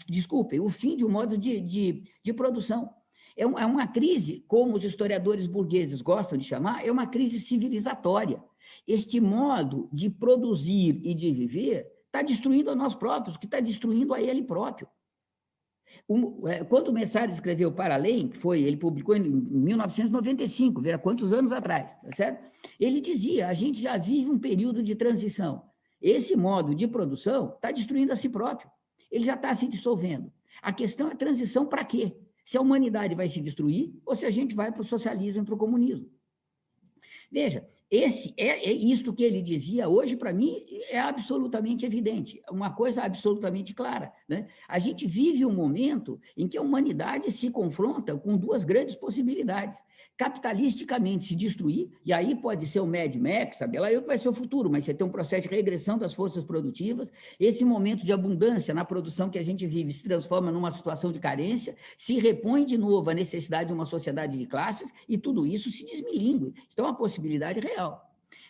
Desculpem, o fim de um modo de produção. É uma crise, como os historiadores burgueses gostam de chamar, é uma crise civilizatória. Este modo de produzir e de viver está destruindo a nós próprios, que está destruindo a ele próprio. Quando o Messari escreveu Para Além, ele publicou em 1995, veja quantos anos atrás, tá certo? Ele dizia, a gente já vive um período de transição. Esse modo de produção está destruindo a si próprio. Ele já está se dissolvendo. A questão é a transição para quê? Se a humanidade vai se destruir ou se a gente vai para o socialismo e para o comunismo. Veja, isto que ele dizia hoje, para mim, é absolutamente evidente, uma coisa absolutamente clara, né? A gente vive um momento em que a humanidade se confronta com duas grandes possibilidades. Capitalisticamente se destruir, e aí pode ser o Mad Max, sabe lá eu que vai ser o futuro, mas você tem um processo de regressão das forças produtivas, esse momento de abundância na produção que a gente vive se transforma numa situação de carência, se repõe de novo a necessidade de uma sociedade de classes, e tudo isso se desmilingue. Então, é uma possibilidade real.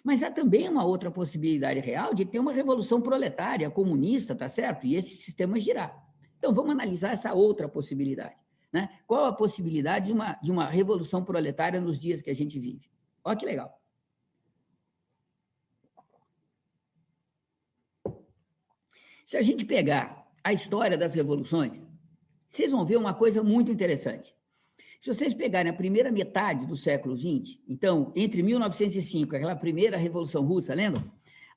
Mas há também uma outra possibilidade real de ter uma revolução proletária, comunista, tá certo? E esse sistema girar. Então, vamos analisar essa outra possibilidade, né? Qual a possibilidade de uma revolução proletária nos dias que a gente vive? Olha que legal. Se a gente pegar a história das revoluções, vocês vão ver uma coisa muito interessante. Se vocês pegarem a primeira metade do século XX, então, entre 1905, aquela primeira Revolução Russa, lembra?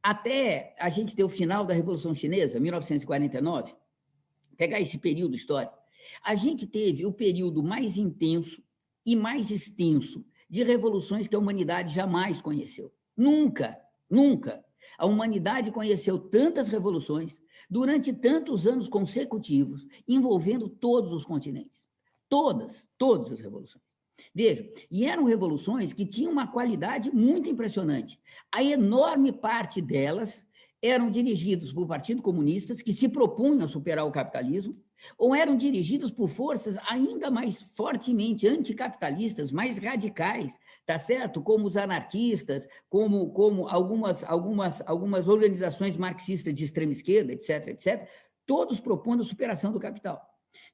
Até a gente ter o final da Revolução Chinesa, 1949, pegar esse período histórico, a gente teve o período mais intenso e mais extenso de revoluções que a humanidade jamais conheceu. Nunca, nunca. A humanidade conheceu tantas revoluções durante tantos anos consecutivos, envolvendo todos os continentes. Todas as revoluções. Vejam, e eram revoluções que tinham uma qualidade muito impressionante. A enorme parte delas eram dirigidas por partidos comunistas que se propunham a superar o capitalismo, ou eram dirigidos por forças ainda mais fortemente anticapitalistas, mais radicais, tá certo? Como os anarquistas, como algumas organizações marxistas de extrema esquerda, etc., todos propondo a superação do capital.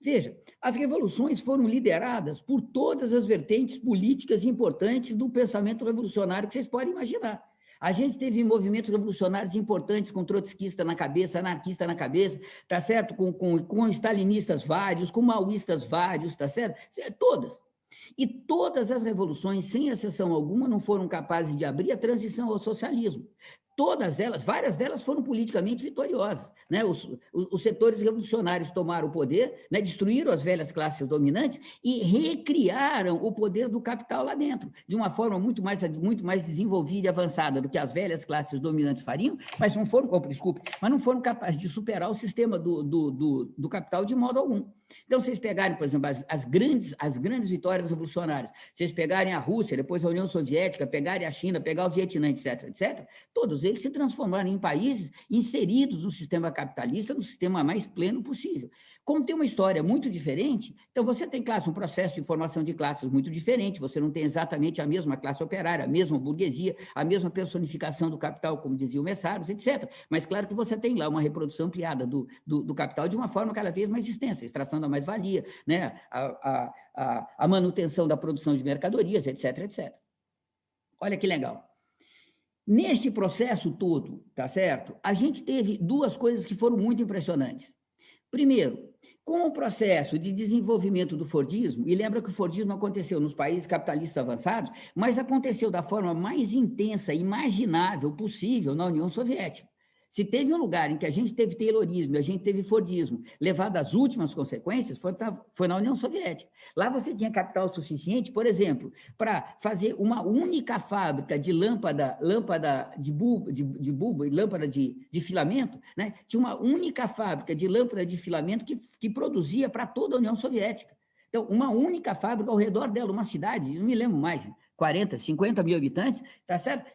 Veja, as revoluções foram lideradas por todas as vertentes políticas importantes do pensamento revolucionário que vocês podem imaginar. A gente teve movimentos revolucionários importantes com trotskista na cabeça, anarquista na cabeça, tá certo? Com stalinistas vários, com maoístas vários, tá certo? Todas. E todas as revoluções, sem exceção alguma, não foram capazes de abrir a transição ao socialismo. Todas elas, várias delas foram politicamente vitoriosas, né? Os setores revolucionários tomaram o poder, né? Destruíram as velhas classes dominantes e recriaram o poder do capital lá dentro, de uma forma muito mais desenvolvida e avançada do que as velhas classes dominantes fariam, mas não foram capazes de superar o sistema do capital de modo algum. Então, vocês pegarem, por exemplo, as grandes vitórias revolucionárias, vocês pegarem a Rússia, depois a União Soviética, pegarem a China, pegar o Vietnã, etc., todos eles se transformaram em países inseridos no sistema capitalista, no sistema mais pleno possível. Como tem uma história muito diferente, então você tem um processo de formação de classes muito diferente, você não tem exatamente a mesma classe operária, a mesma burguesia, a mesma personificação do capital, como dizia o Messaros, etc. Mas claro que você tem lá uma reprodução ampliada do capital de uma forma cada vez mais extensa, a extração da mais-valia, né? a manutenção da produção de mercadorias, etc. Olha que legal. Neste processo todo, tá certo? A gente teve duas coisas que foram muito impressionantes. Primeiro, com o processo de desenvolvimento do Fordismo, e lembra que o Fordismo aconteceu nos países capitalistas avançados, mas aconteceu da forma mais intensa e imaginável possível na União Soviética. Se teve um lugar em que a gente teve Taylorismo e a gente teve Fordismo, levado às últimas consequências, foi na União Soviética. Lá você tinha capital suficiente, por exemplo, para fazer uma única fábrica de lâmpada de bulbo e lâmpada de filamento, né? Tinha uma única fábrica de lâmpada de filamento que produzia para toda a União Soviética. Então, uma única fábrica ao redor dela, uma cidade, não me lembro mais, 40, 50 mil habitantes, tá certo?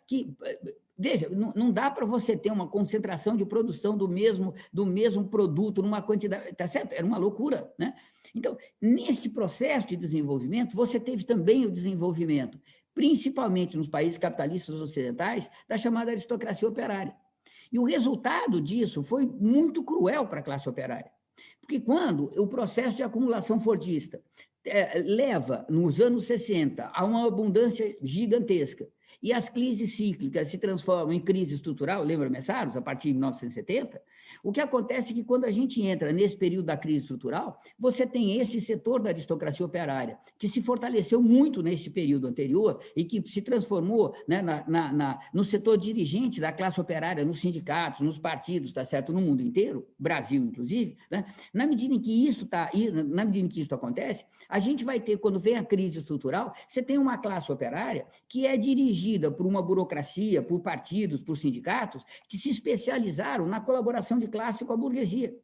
Veja, não dá para você ter uma concentração de produção do mesmo produto numa quantidade, tá certo? Era uma loucura, né? Então, neste processo de desenvolvimento, você teve também o desenvolvimento, principalmente nos países capitalistas ocidentais, da chamada aristocracia operária. E o resultado disso foi muito cruel para a classe operária. Porque quando o processo de acumulação fordista leva, nos anos 60, a uma abundância gigantesca, e as crises cíclicas se transformam em crise estrutural, lembra Messaros, a partir de 1970, o que acontece é que quando a gente entra nesse período da crise estrutural, você tem esse setor da aristocracia operária, que se fortaleceu muito nesse período anterior e que se transformou, né, no setor dirigente da classe operária, nos sindicatos, nos partidos, tá certo? No mundo inteiro, Brasil inclusive, né? Na medida em que isso acontece, a gente vai ter, quando vem a crise estrutural, você tem uma classe operária que é dirigida por uma burocracia, por partidos, por sindicatos, que se especializaram na colaboração de classe com a burguesia.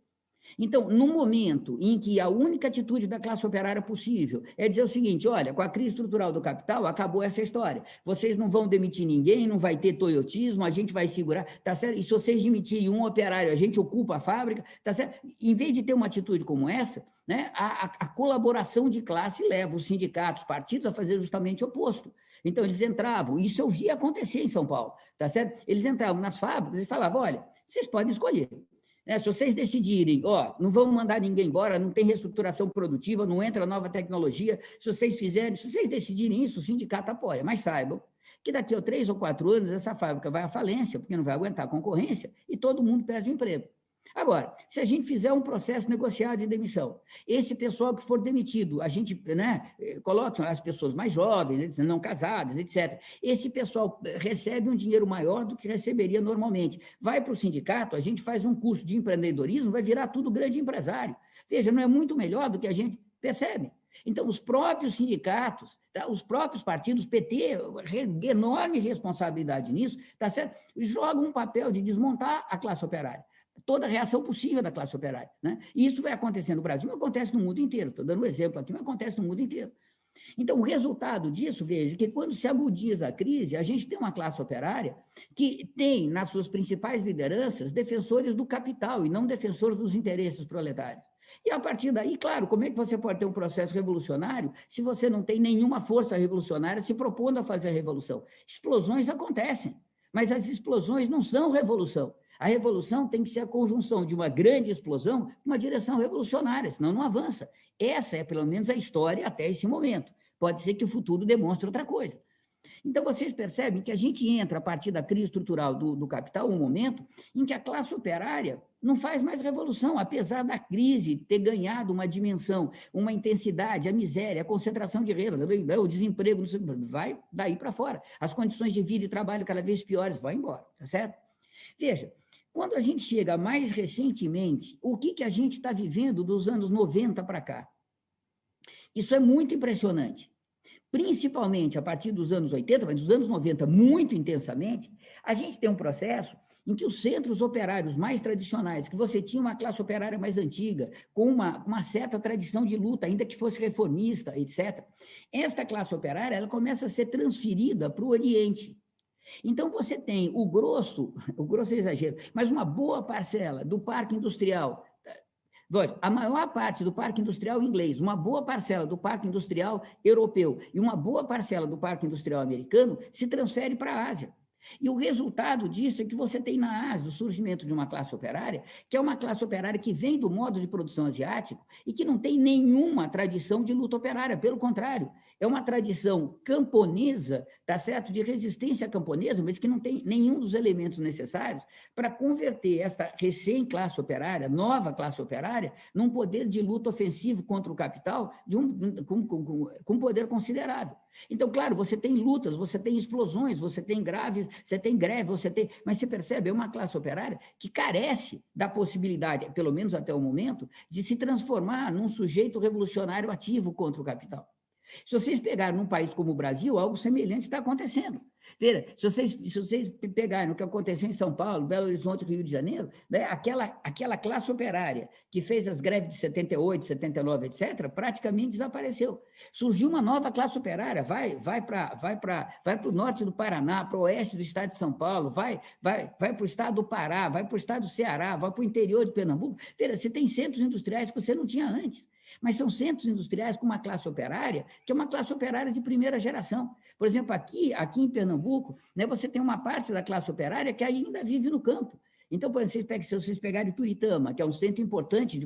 Então, no momento em que a única atitude da classe operária possível é dizer o seguinte, olha, com a crise estrutural do capital, acabou essa história. Vocês não vão demitir ninguém, não vai ter toyotismo, a gente vai segurar, tá certo? E se vocês demitirem um operário, a gente ocupa a fábrica, tá certo? Em vez de ter uma atitude como essa, né, a colaboração de classe leva os sindicatos, partidos a fazer justamente o oposto. Então, eles entravam, isso eu via acontecer em São Paulo, tá certo? Eles entravam nas fábricas e falavam, olha, vocês podem escolher. Se vocês decidirem, não vão mandar ninguém embora, não tem reestruturação produtiva, não entra nova tecnologia, se vocês decidirem isso, o sindicato apoia, mas saibam que daqui a 3 ou 4 anos essa fábrica vai à falência, porque não vai aguentar a concorrência, e todo mundo perde o emprego. Agora, se a gente fizer um processo negociado de demissão, esse pessoal que for demitido, a gente, né, coloca as pessoas mais jovens, não casadas, etc. Esse pessoal recebe um dinheiro maior do que receberia normalmente. Vai para o sindicato, a gente faz um curso de empreendedorismo, vai virar tudo grande empresário. Veja, não é muito melhor do que a gente percebe. Então, os próprios sindicatos, tá, os próprios partidos, PT, enorme responsabilidade nisso, tá certo? Jogam um papel de desmontar a classe operária. Toda a reação possível da classe operária, né? E isso vai acontecer no Brasil, mas acontece no mundo inteiro. Estou dando um exemplo aqui, mas acontece no mundo inteiro. Então, o resultado disso, veja, que quando se agudiza a crise, a gente tem uma classe operária que tem, nas suas principais lideranças, defensores do capital e não defensores dos interesses proletários. E, a partir daí, claro, como é que você pode ter um processo revolucionário se você não tem nenhuma força revolucionária se propondo a fazer a revolução? Explosões acontecem, mas as explosões não são revolução. A revolução tem que ser a conjunção de uma grande explosão com uma direção revolucionária, senão não avança. Essa é, pelo menos, a história até esse momento. Pode ser que o futuro demonstre outra coisa. Então, vocês percebem que a gente entra, a partir da crise estrutural do capital, um momento em que a classe operária não faz mais revolução, apesar da crise ter ganhado uma dimensão, uma intensidade, a miséria, a concentração de renda, o desemprego, vai daí para fora. As condições de vida e trabalho cada vez piores, vai embora, tá certo? Veja, quando a gente chega mais recentemente, o que a gente está vivendo dos anos 90 para cá? Isso é muito impressionante. Principalmente a partir dos anos 80, mas dos anos 90 muito intensamente, a gente tem um processo em que os centros operários mais tradicionais, que você tinha uma classe operária mais antiga, com uma certa tradição de luta, ainda que fosse reformista, etc., esta classe operária ela começa a ser transferida para o Oriente. Então, você tem o grosso é exagero, mas uma boa parcela do parque industrial, a maior parte do parque industrial inglês, uma boa parcela do parque industrial europeu e uma boa parcela do parque industrial americano se transfere para a Ásia. E o resultado disso é que você tem na Ásia o surgimento de uma classe operária, que é uma classe operária que vem do modo de produção asiático e que não tem nenhuma tradição de luta operária, pelo contrário, é uma tradição camponesa, tá certo? De resistência camponesa, mas que não tem nenhum dos elementos necessários para converter esta recém-classe operária, nova classe operária, num poder de luta ofensivo contra o capital com um poder considerável. Então, claro, você tem lutas, você tem explosões, você tem greve, mas você percebe, é uma classe operária que carece da possibilidade, pelo menos até o momento, de se transformar num sujeito revolucionário ativo contra o capital. Se vocês pegarem num país como o Brasil, algo semelhante está acontecendo. Veja, se vocês pegarem o que aconteceu em São Paulo, Belo Horizonte, Rio de Janeiro, né, aquela classe operária que fez as greves de 78, 79, etc., praticamente desapareceu. Surgiu uma nova classe operária, vai para o norte do Paraná, para o oeste do estado de São Paulo, vai para o estado do Pará, vai para o estado do Ceará, vai para o interior de Pernambuco. Veja, você tem centros industriais que você não tinha antes. Mas são centros industriais com uma classe operária, que é uma classe operária de primeira geração. Por exemplo, aqui em Pernambuco, né, você tem uma parte da classe operária que ainda vive no campo. Então, por exemplo, se vocês pegarem Turitama, que é um centro importante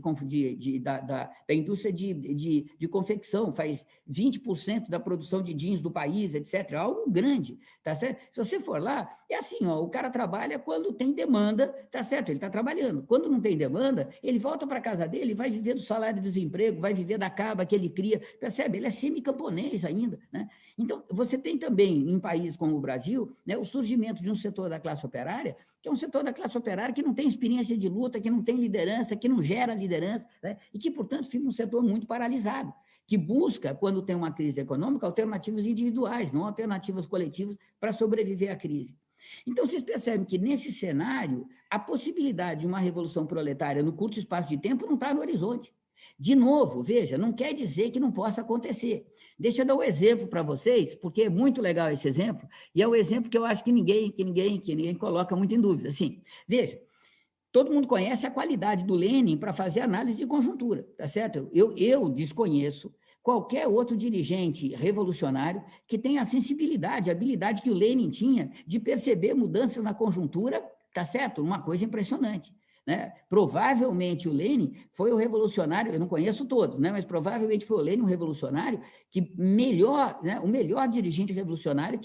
da indústria de confecção, faz 20% da produção de jeans do país, etc., algo grande, tá certo? Se você for lá, é assim, ó, o cara trabalha quando tem demanda, tá certo? Ele está trabalhando. Quando não tem demanda, ele volta para a casa dele, vai viver do salário de desemprego, vai viver da caba que ele cria, percebe? Ele é semicamponês ainda, né? Então, você tem também, em países como o Brasil, né, o surgimento de um setor da classe operária, que é um setor da classe operária que não tem experiência de luta, que não tem liderança, que não gera liderança, né, e que, portanto, fica um setor muito paralisado, que busca, quando tem uma crise econômica, alternativas individuais, não alternativas coletivas para sobreviver à crise. Então, vocês percebem que, nesse cenário, a possibilidade de uma revolução proletária no curto espaço de tempo não está no horizonte. De novo, veja, não quer dizer que não possa acontecer. Deixa eu dar um exemplo para vocês, porque é muito legal esse exemplo, e é um exemplo que eu acho que ninguém coloca muito em dúvida. Assim, veja, todo mundo conhece a qualidade do Lenin para fazer análise de conjuntura, tá certo? Eu desconheço qualquer outro dirigente revolucionário que tenha a sensibilidade, a habilidade que o Lenin tinha de perceber mudanças na conjuntura, tá certo? Uma coisa impressionante. Né? Provavelmente o Lenin foi o revolucionário, eu não conheço todos, né? Mas provavelmente foi o Lenin o revolucionário que melhor, né? O melhor dirigente revolucionário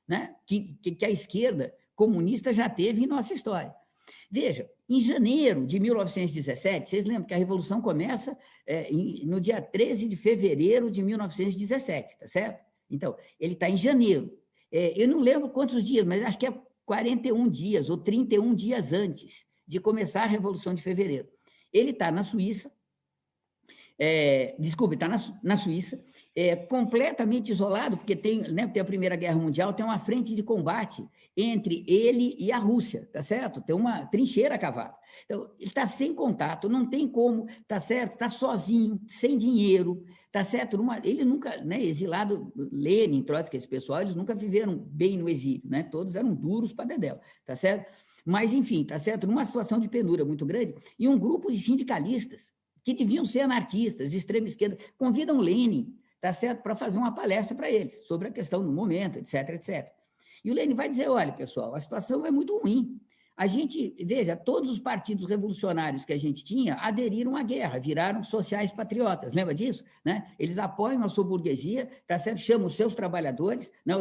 né? que a esquerda comunista já teve em nossa história. Veja, em janeiro de 1917, vocês lembram que a Revolução começa no dia 13 de fevereiro de 1917, tá certo? Então, ele está em janeiro. Eu não lembro quantos dias, mas acho que é 41 dias ou 31 dias antes de começar a Revolução de Fevereiro. Ele está na Suíça, está na Suíça, completamente isolado, porque tem a Primeira Guerra Mundial, tem uma frente de combate entre ele e a Rússia, tá certo? Tem uma trincheira cavada. Então, ele está sem contato, não tem como, tá certo? Está sozinho, sem dinheiro, tá certo? Ele nunca, né, exilado, Lenin, Trotsky, esse pessoal, eles nunca viveram bem no exílio, né? Todos eram duros para dedéu, tá certo? Mas, enfim, tá certo? Numa situação de penúria muito grande, e um grupo de sindicalistas, que deviam ser anarquistas, de extrema esquerda, convidam Lenin, tá certo? Para fazer uma palestra para eles, sobre a questão do momento, etc, etc. E o Lenin vai dizer, olha, pessoal, a situação é muito ruim. A gente, veja, todos os partidos revolucionários que a gente tinha aderiram à guerra, viraram sociais patriotas, lembra disso? Né? Eles apoiam a sua burguesia, tá certo? Chamam os seus trabalhadores, né?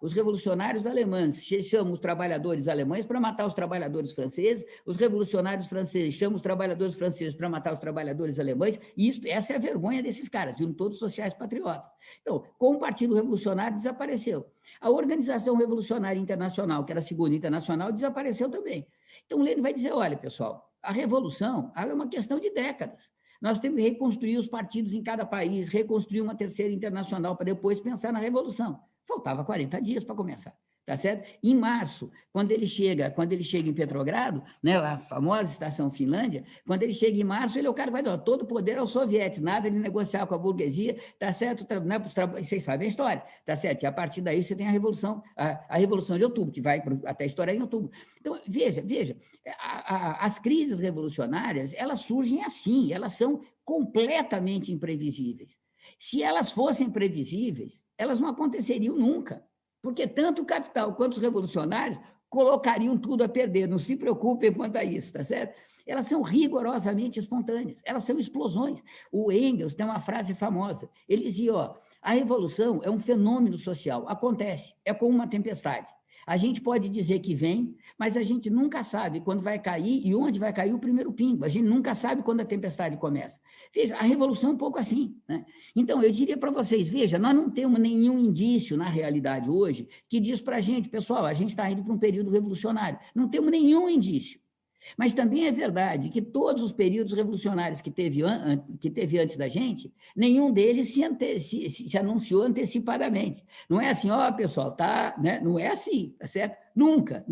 Os revolucionários alemães chamam os trabalhadores alemães para matar os trabalhadores franceses, os revolucionários franceses chamam os trabalhadores franceses para matar os trabalhadores alemães, e essa é a vergonha desses caras, viram todos sociais patriotas. Então, com o Partido Revolucionário desapareceu. A Organização Revolucionária Internacional, que era a Segunda Internacional, desapareceu também. Então, Lenin vai dizer, olha, pessoal, a revolução é uma questão de décadas. Nós temos que reconstruir os partidos em cada país, reconstruir uma terceira internacional para depois pensar na revolução. Faltava 40 dias para começar. Tá certo? Em março, quando ele chega em Petrogrado, né, a famosa estação Finlândia, quando ele chega em março, ele é o cara que vai dar todo o poder aos soviéticos, nada de negociar com a burguesia, tá certo? Né, vocês sabem a história, tá certo? E a partir daí você tem a Revolução de Outubro, que vai até a história em outubro. Então, veja, as crises revolucionárias, elas surgem assim, elas são completamente imprevisíveis. Se elas fossem previsíveis, elas não aconteceriam nunca. Porque tanto o capital quanto os revolucionários colocariam tudo a perder, não se preocupem quanto a isso, tá certo? Elas são rigorosamente espontâneas, elas são explosões. O Engels tem uma frase famosa, ele dizia, ó, a revolução é um fenômeno social, acontece, é como uma tempestade. A gente pode dizer que vem, mas a gente nunca sabe quando vai cair e onde vai cair o primeiro pingo. A gente nunca sabe quando a tempestade começa. Veja, a revolução é um pouco assim, né? Então, eu diria para vocês, veja, nós não temos nenhum indício na realidade hoje que diz para a gente, pessoal, a gente está indo para um período revolucionário. Não temos nenhum indício. Mas também é verdade que todos os períodos revolucionários que teve antes da gente, nenhum deles se anunciou antecipadamente. Não é assim, ó, pessoal, tá, né? Não é assim, tá certo? Nunca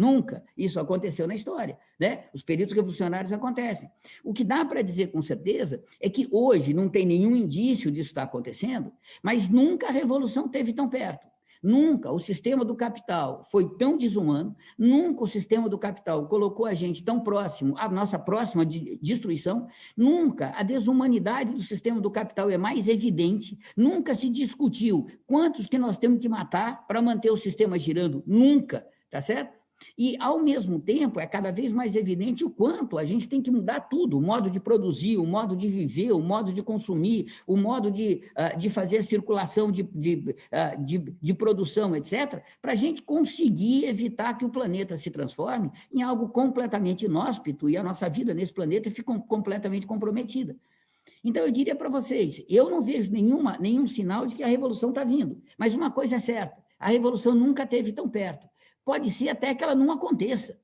isso aconteceu na história, né? Os períodos revolucionários acontecem. O que dá para dizer com certeza é que hoje não tem nenhum indício disso estar acontecendo, mas nunca a revolução esteve tão perto. Nunca o sistema do capital foi tão desumano, nunca o sistema do capital colocou a gente tão próximo à nossa próxima destruição, nunca a desumanidade do sistema do capital é mais evidente, nunca se discutiu quantos que nós temos que matar para manter o sistema girando, nunca, tá certo? E, ao mesmo tempo, é cada vez mais evidente o quanto a gente tem que mudar tudo, o modo de produzir, o modo de viver, o modo de consumir, o modo de fazer a circulação de produção, etc., para a gente conseguir evitar que o planeta se transforme em algo completamente inóspito e a nossa vida nesse planeta fique completamente comprometida. Então, eu diria para vocês, eu não vejo nenhum sinal de que a revolução está vindo, mas uma coisa é certa, a revolução nunca esteve tão perto. Pode ser até que ela não aconteça,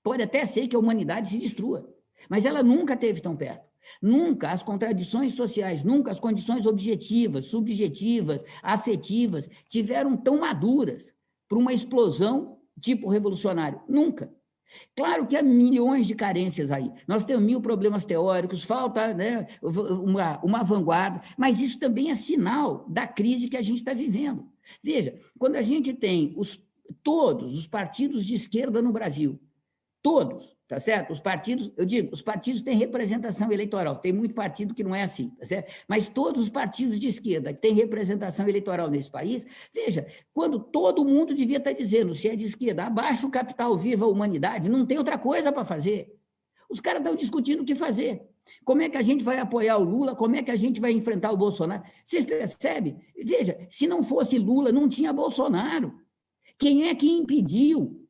pode até ser que a humanidade se destrua, mas ela nunca esteve tão perto. Nunca as contradições sociais, nunca as condições objetivas, subjetivas, afetivas tiveram tão maduras para uma explosão tipo revolucionário. Nunca. Claro que há milhões de carências aí. Nós temos 1000 problemas teóricos, falta, né, uma vanguarda, mas isso também é sinal da crise que a gente está vivendo. Veja, quando a gente tem todos os partidos de esquerda no Brasil, todos, tá certo? Os partidos, eu digo, os partidos têm representação eleitoral, tem muito partido que não é assim, tá certo? Mas todos os partidos de esquerda que têm representação eleitoral nesse país, veja, quando todo mundo devia estar dizendo, se é de esquerda, abaixa o capital, viva a humanidade, não tem outra coisa para fazer. Os caras estão discutindo o que fazer. Como é que a gente vai apoiar o Lula? Como é que a gente vai enfrentar o Bolsonaro? Vocês percebem? Veja, se não fosse Lula, não tinha Bolsonaro. Quem é que impediu,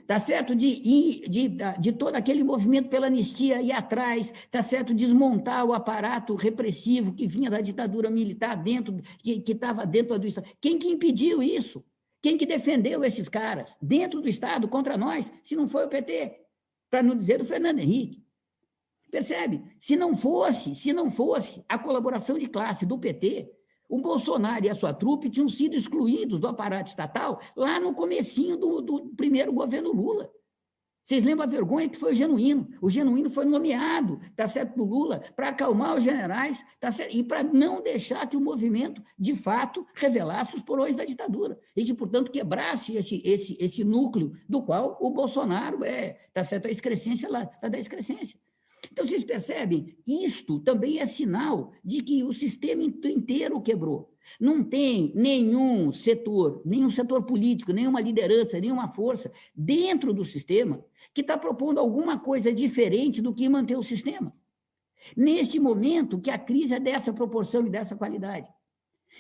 tá certo, de todo aquele movimento pela anistia ir atrás, tá certo, desmontar o aparato repressivo que vinha da ditadura militar que estava dentro do Estado? Quem que impediu isso? Quem que defendeu esses caras dentro do Estado contra nós, se não foi o PT? Para não dizer o Fernando Henrique. Percebe? Se não fosse a colaboração de classe do PT, o Bolsonaro e a sua trupe tinham sido excluídos do aparato estatal lá no comecinho do primeiro governo Lula. Vocês lembram a vergonha que foi o Genuíno? O Genuíno foi nomeado, tá certo, do Lula, para acalmar os generais, tá certo, e para não deixar que o movimento, de fato, revelasse os porões da ditadura e que, portanto, quebrasse esse núcleo do qual o Bolsonaro tá certo, a excrescência lá, da excrescência. Então, vocês percebem? Isto também é sinal de que o sistema inteiro quebrou. Não tem nenhum setor político, nenhuma liderança, nenhuma força dentro do sistema que está propondo alguma coisa diferente do que manter o sistema. Neste momento que a crise é dessa proporção e dessa qualidade.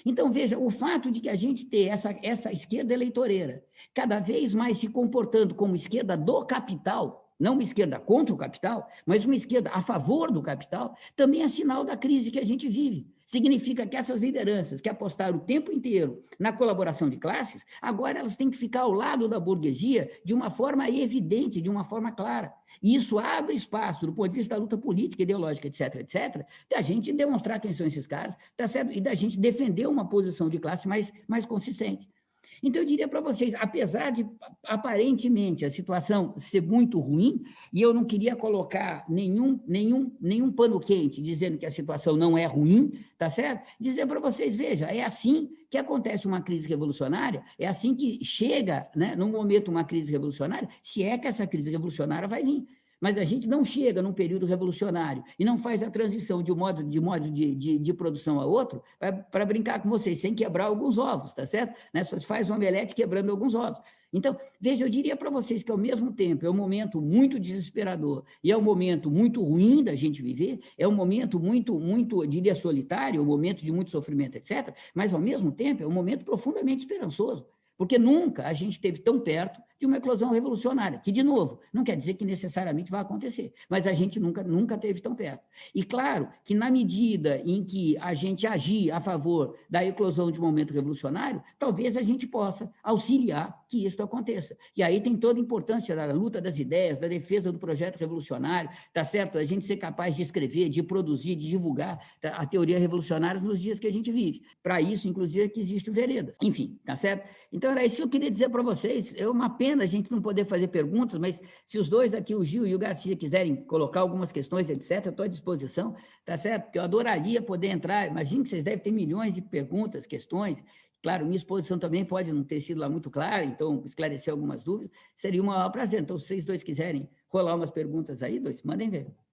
Então, veja, o fato de que a gente ter essa esquerda eleitoreira cada vez mais se comportando como esquerda do capital, não uma esquerda contra o capital, mas uma esquerda a favor do capital, também é sinal da crise que a gente vive. Significa que essas lideranças que apostaram o tempo inteiro na colaboração de classes, agora elas têm que ficar ao lado da burguesia de uma forma evidente, de uma forma clara. E isso abre espaço, do ponto de vista da luta política, ideológica, etc., da gente demonstrar quem são esses caras, tá certo? E da gente defender uma posição de classe mais consistente. Então, eu diria para vocês, apesar de, aparentemente, a situação ser muito ruim, e eu não queria colocar nenhum pano quente dizendo que a situação não é ruim, tá certo? Dizer para vocês, veja, é assim que acontece uma crise revolucionária, é assim que chega, né, num momento, uma crise revolucionária, se é que essa crise revolucionária vai vir. Mas a gente não chega num período revolucionário e não faz a transição de modo de produção a outro para brincar com vocês, sem quebrar alguns ovos, tá certo? Né? Só se faz um omelete quebrando alguns ovos. Então, veja, eu diria para vocês que, ao mesmo tempo, é um momento muito desesperador e é um momento muito ruim da gente viver, é um momento muito, eu diria, solitário, um momento de muito sofrimento, etc., mas, ao mesmo tempo, é um momento profundamente esperançoso, porque nunca a gente esteve tão perto de uma eclosão revolucionária, que, de novo, não quer dizer que necessariamente vai acontecer, mas a gente nunca esteve tão perto. E, claro, que na medida em que a gente agir a favor da eclosão de um momento revolucionário, talvez a gente possa auxiliar que isso aconteça. E aí tem toda a importância da luta das ideias, da defesa do projeto revolucionário, tá certo? A gente ser capaz de escrever, de produzir, de divulgar a teoria revolucionária nos dias que a gente vive. Para isso, inclusive, é que existe o Veredas. Enfim, tá certo? Então, era isso que eu queria dizer para vocês. É uma pena a gente não poder fazer perguntas, mas se os dois aqui, o Gil e o Garcia, quiserem colocar algumas questões, etc., eu estou à disposição, tá certo? Porque eu adoraria poder entrar, imagino que vocês devem ter milhões de perguntas, questões. Claro, minha exposição também pode não ter sido lá muito clara, então esclarecer algumas dúvidas, seria um maior prazer. Então, se vocês dois quiserem rolar umas perguntas aí, mandem ver.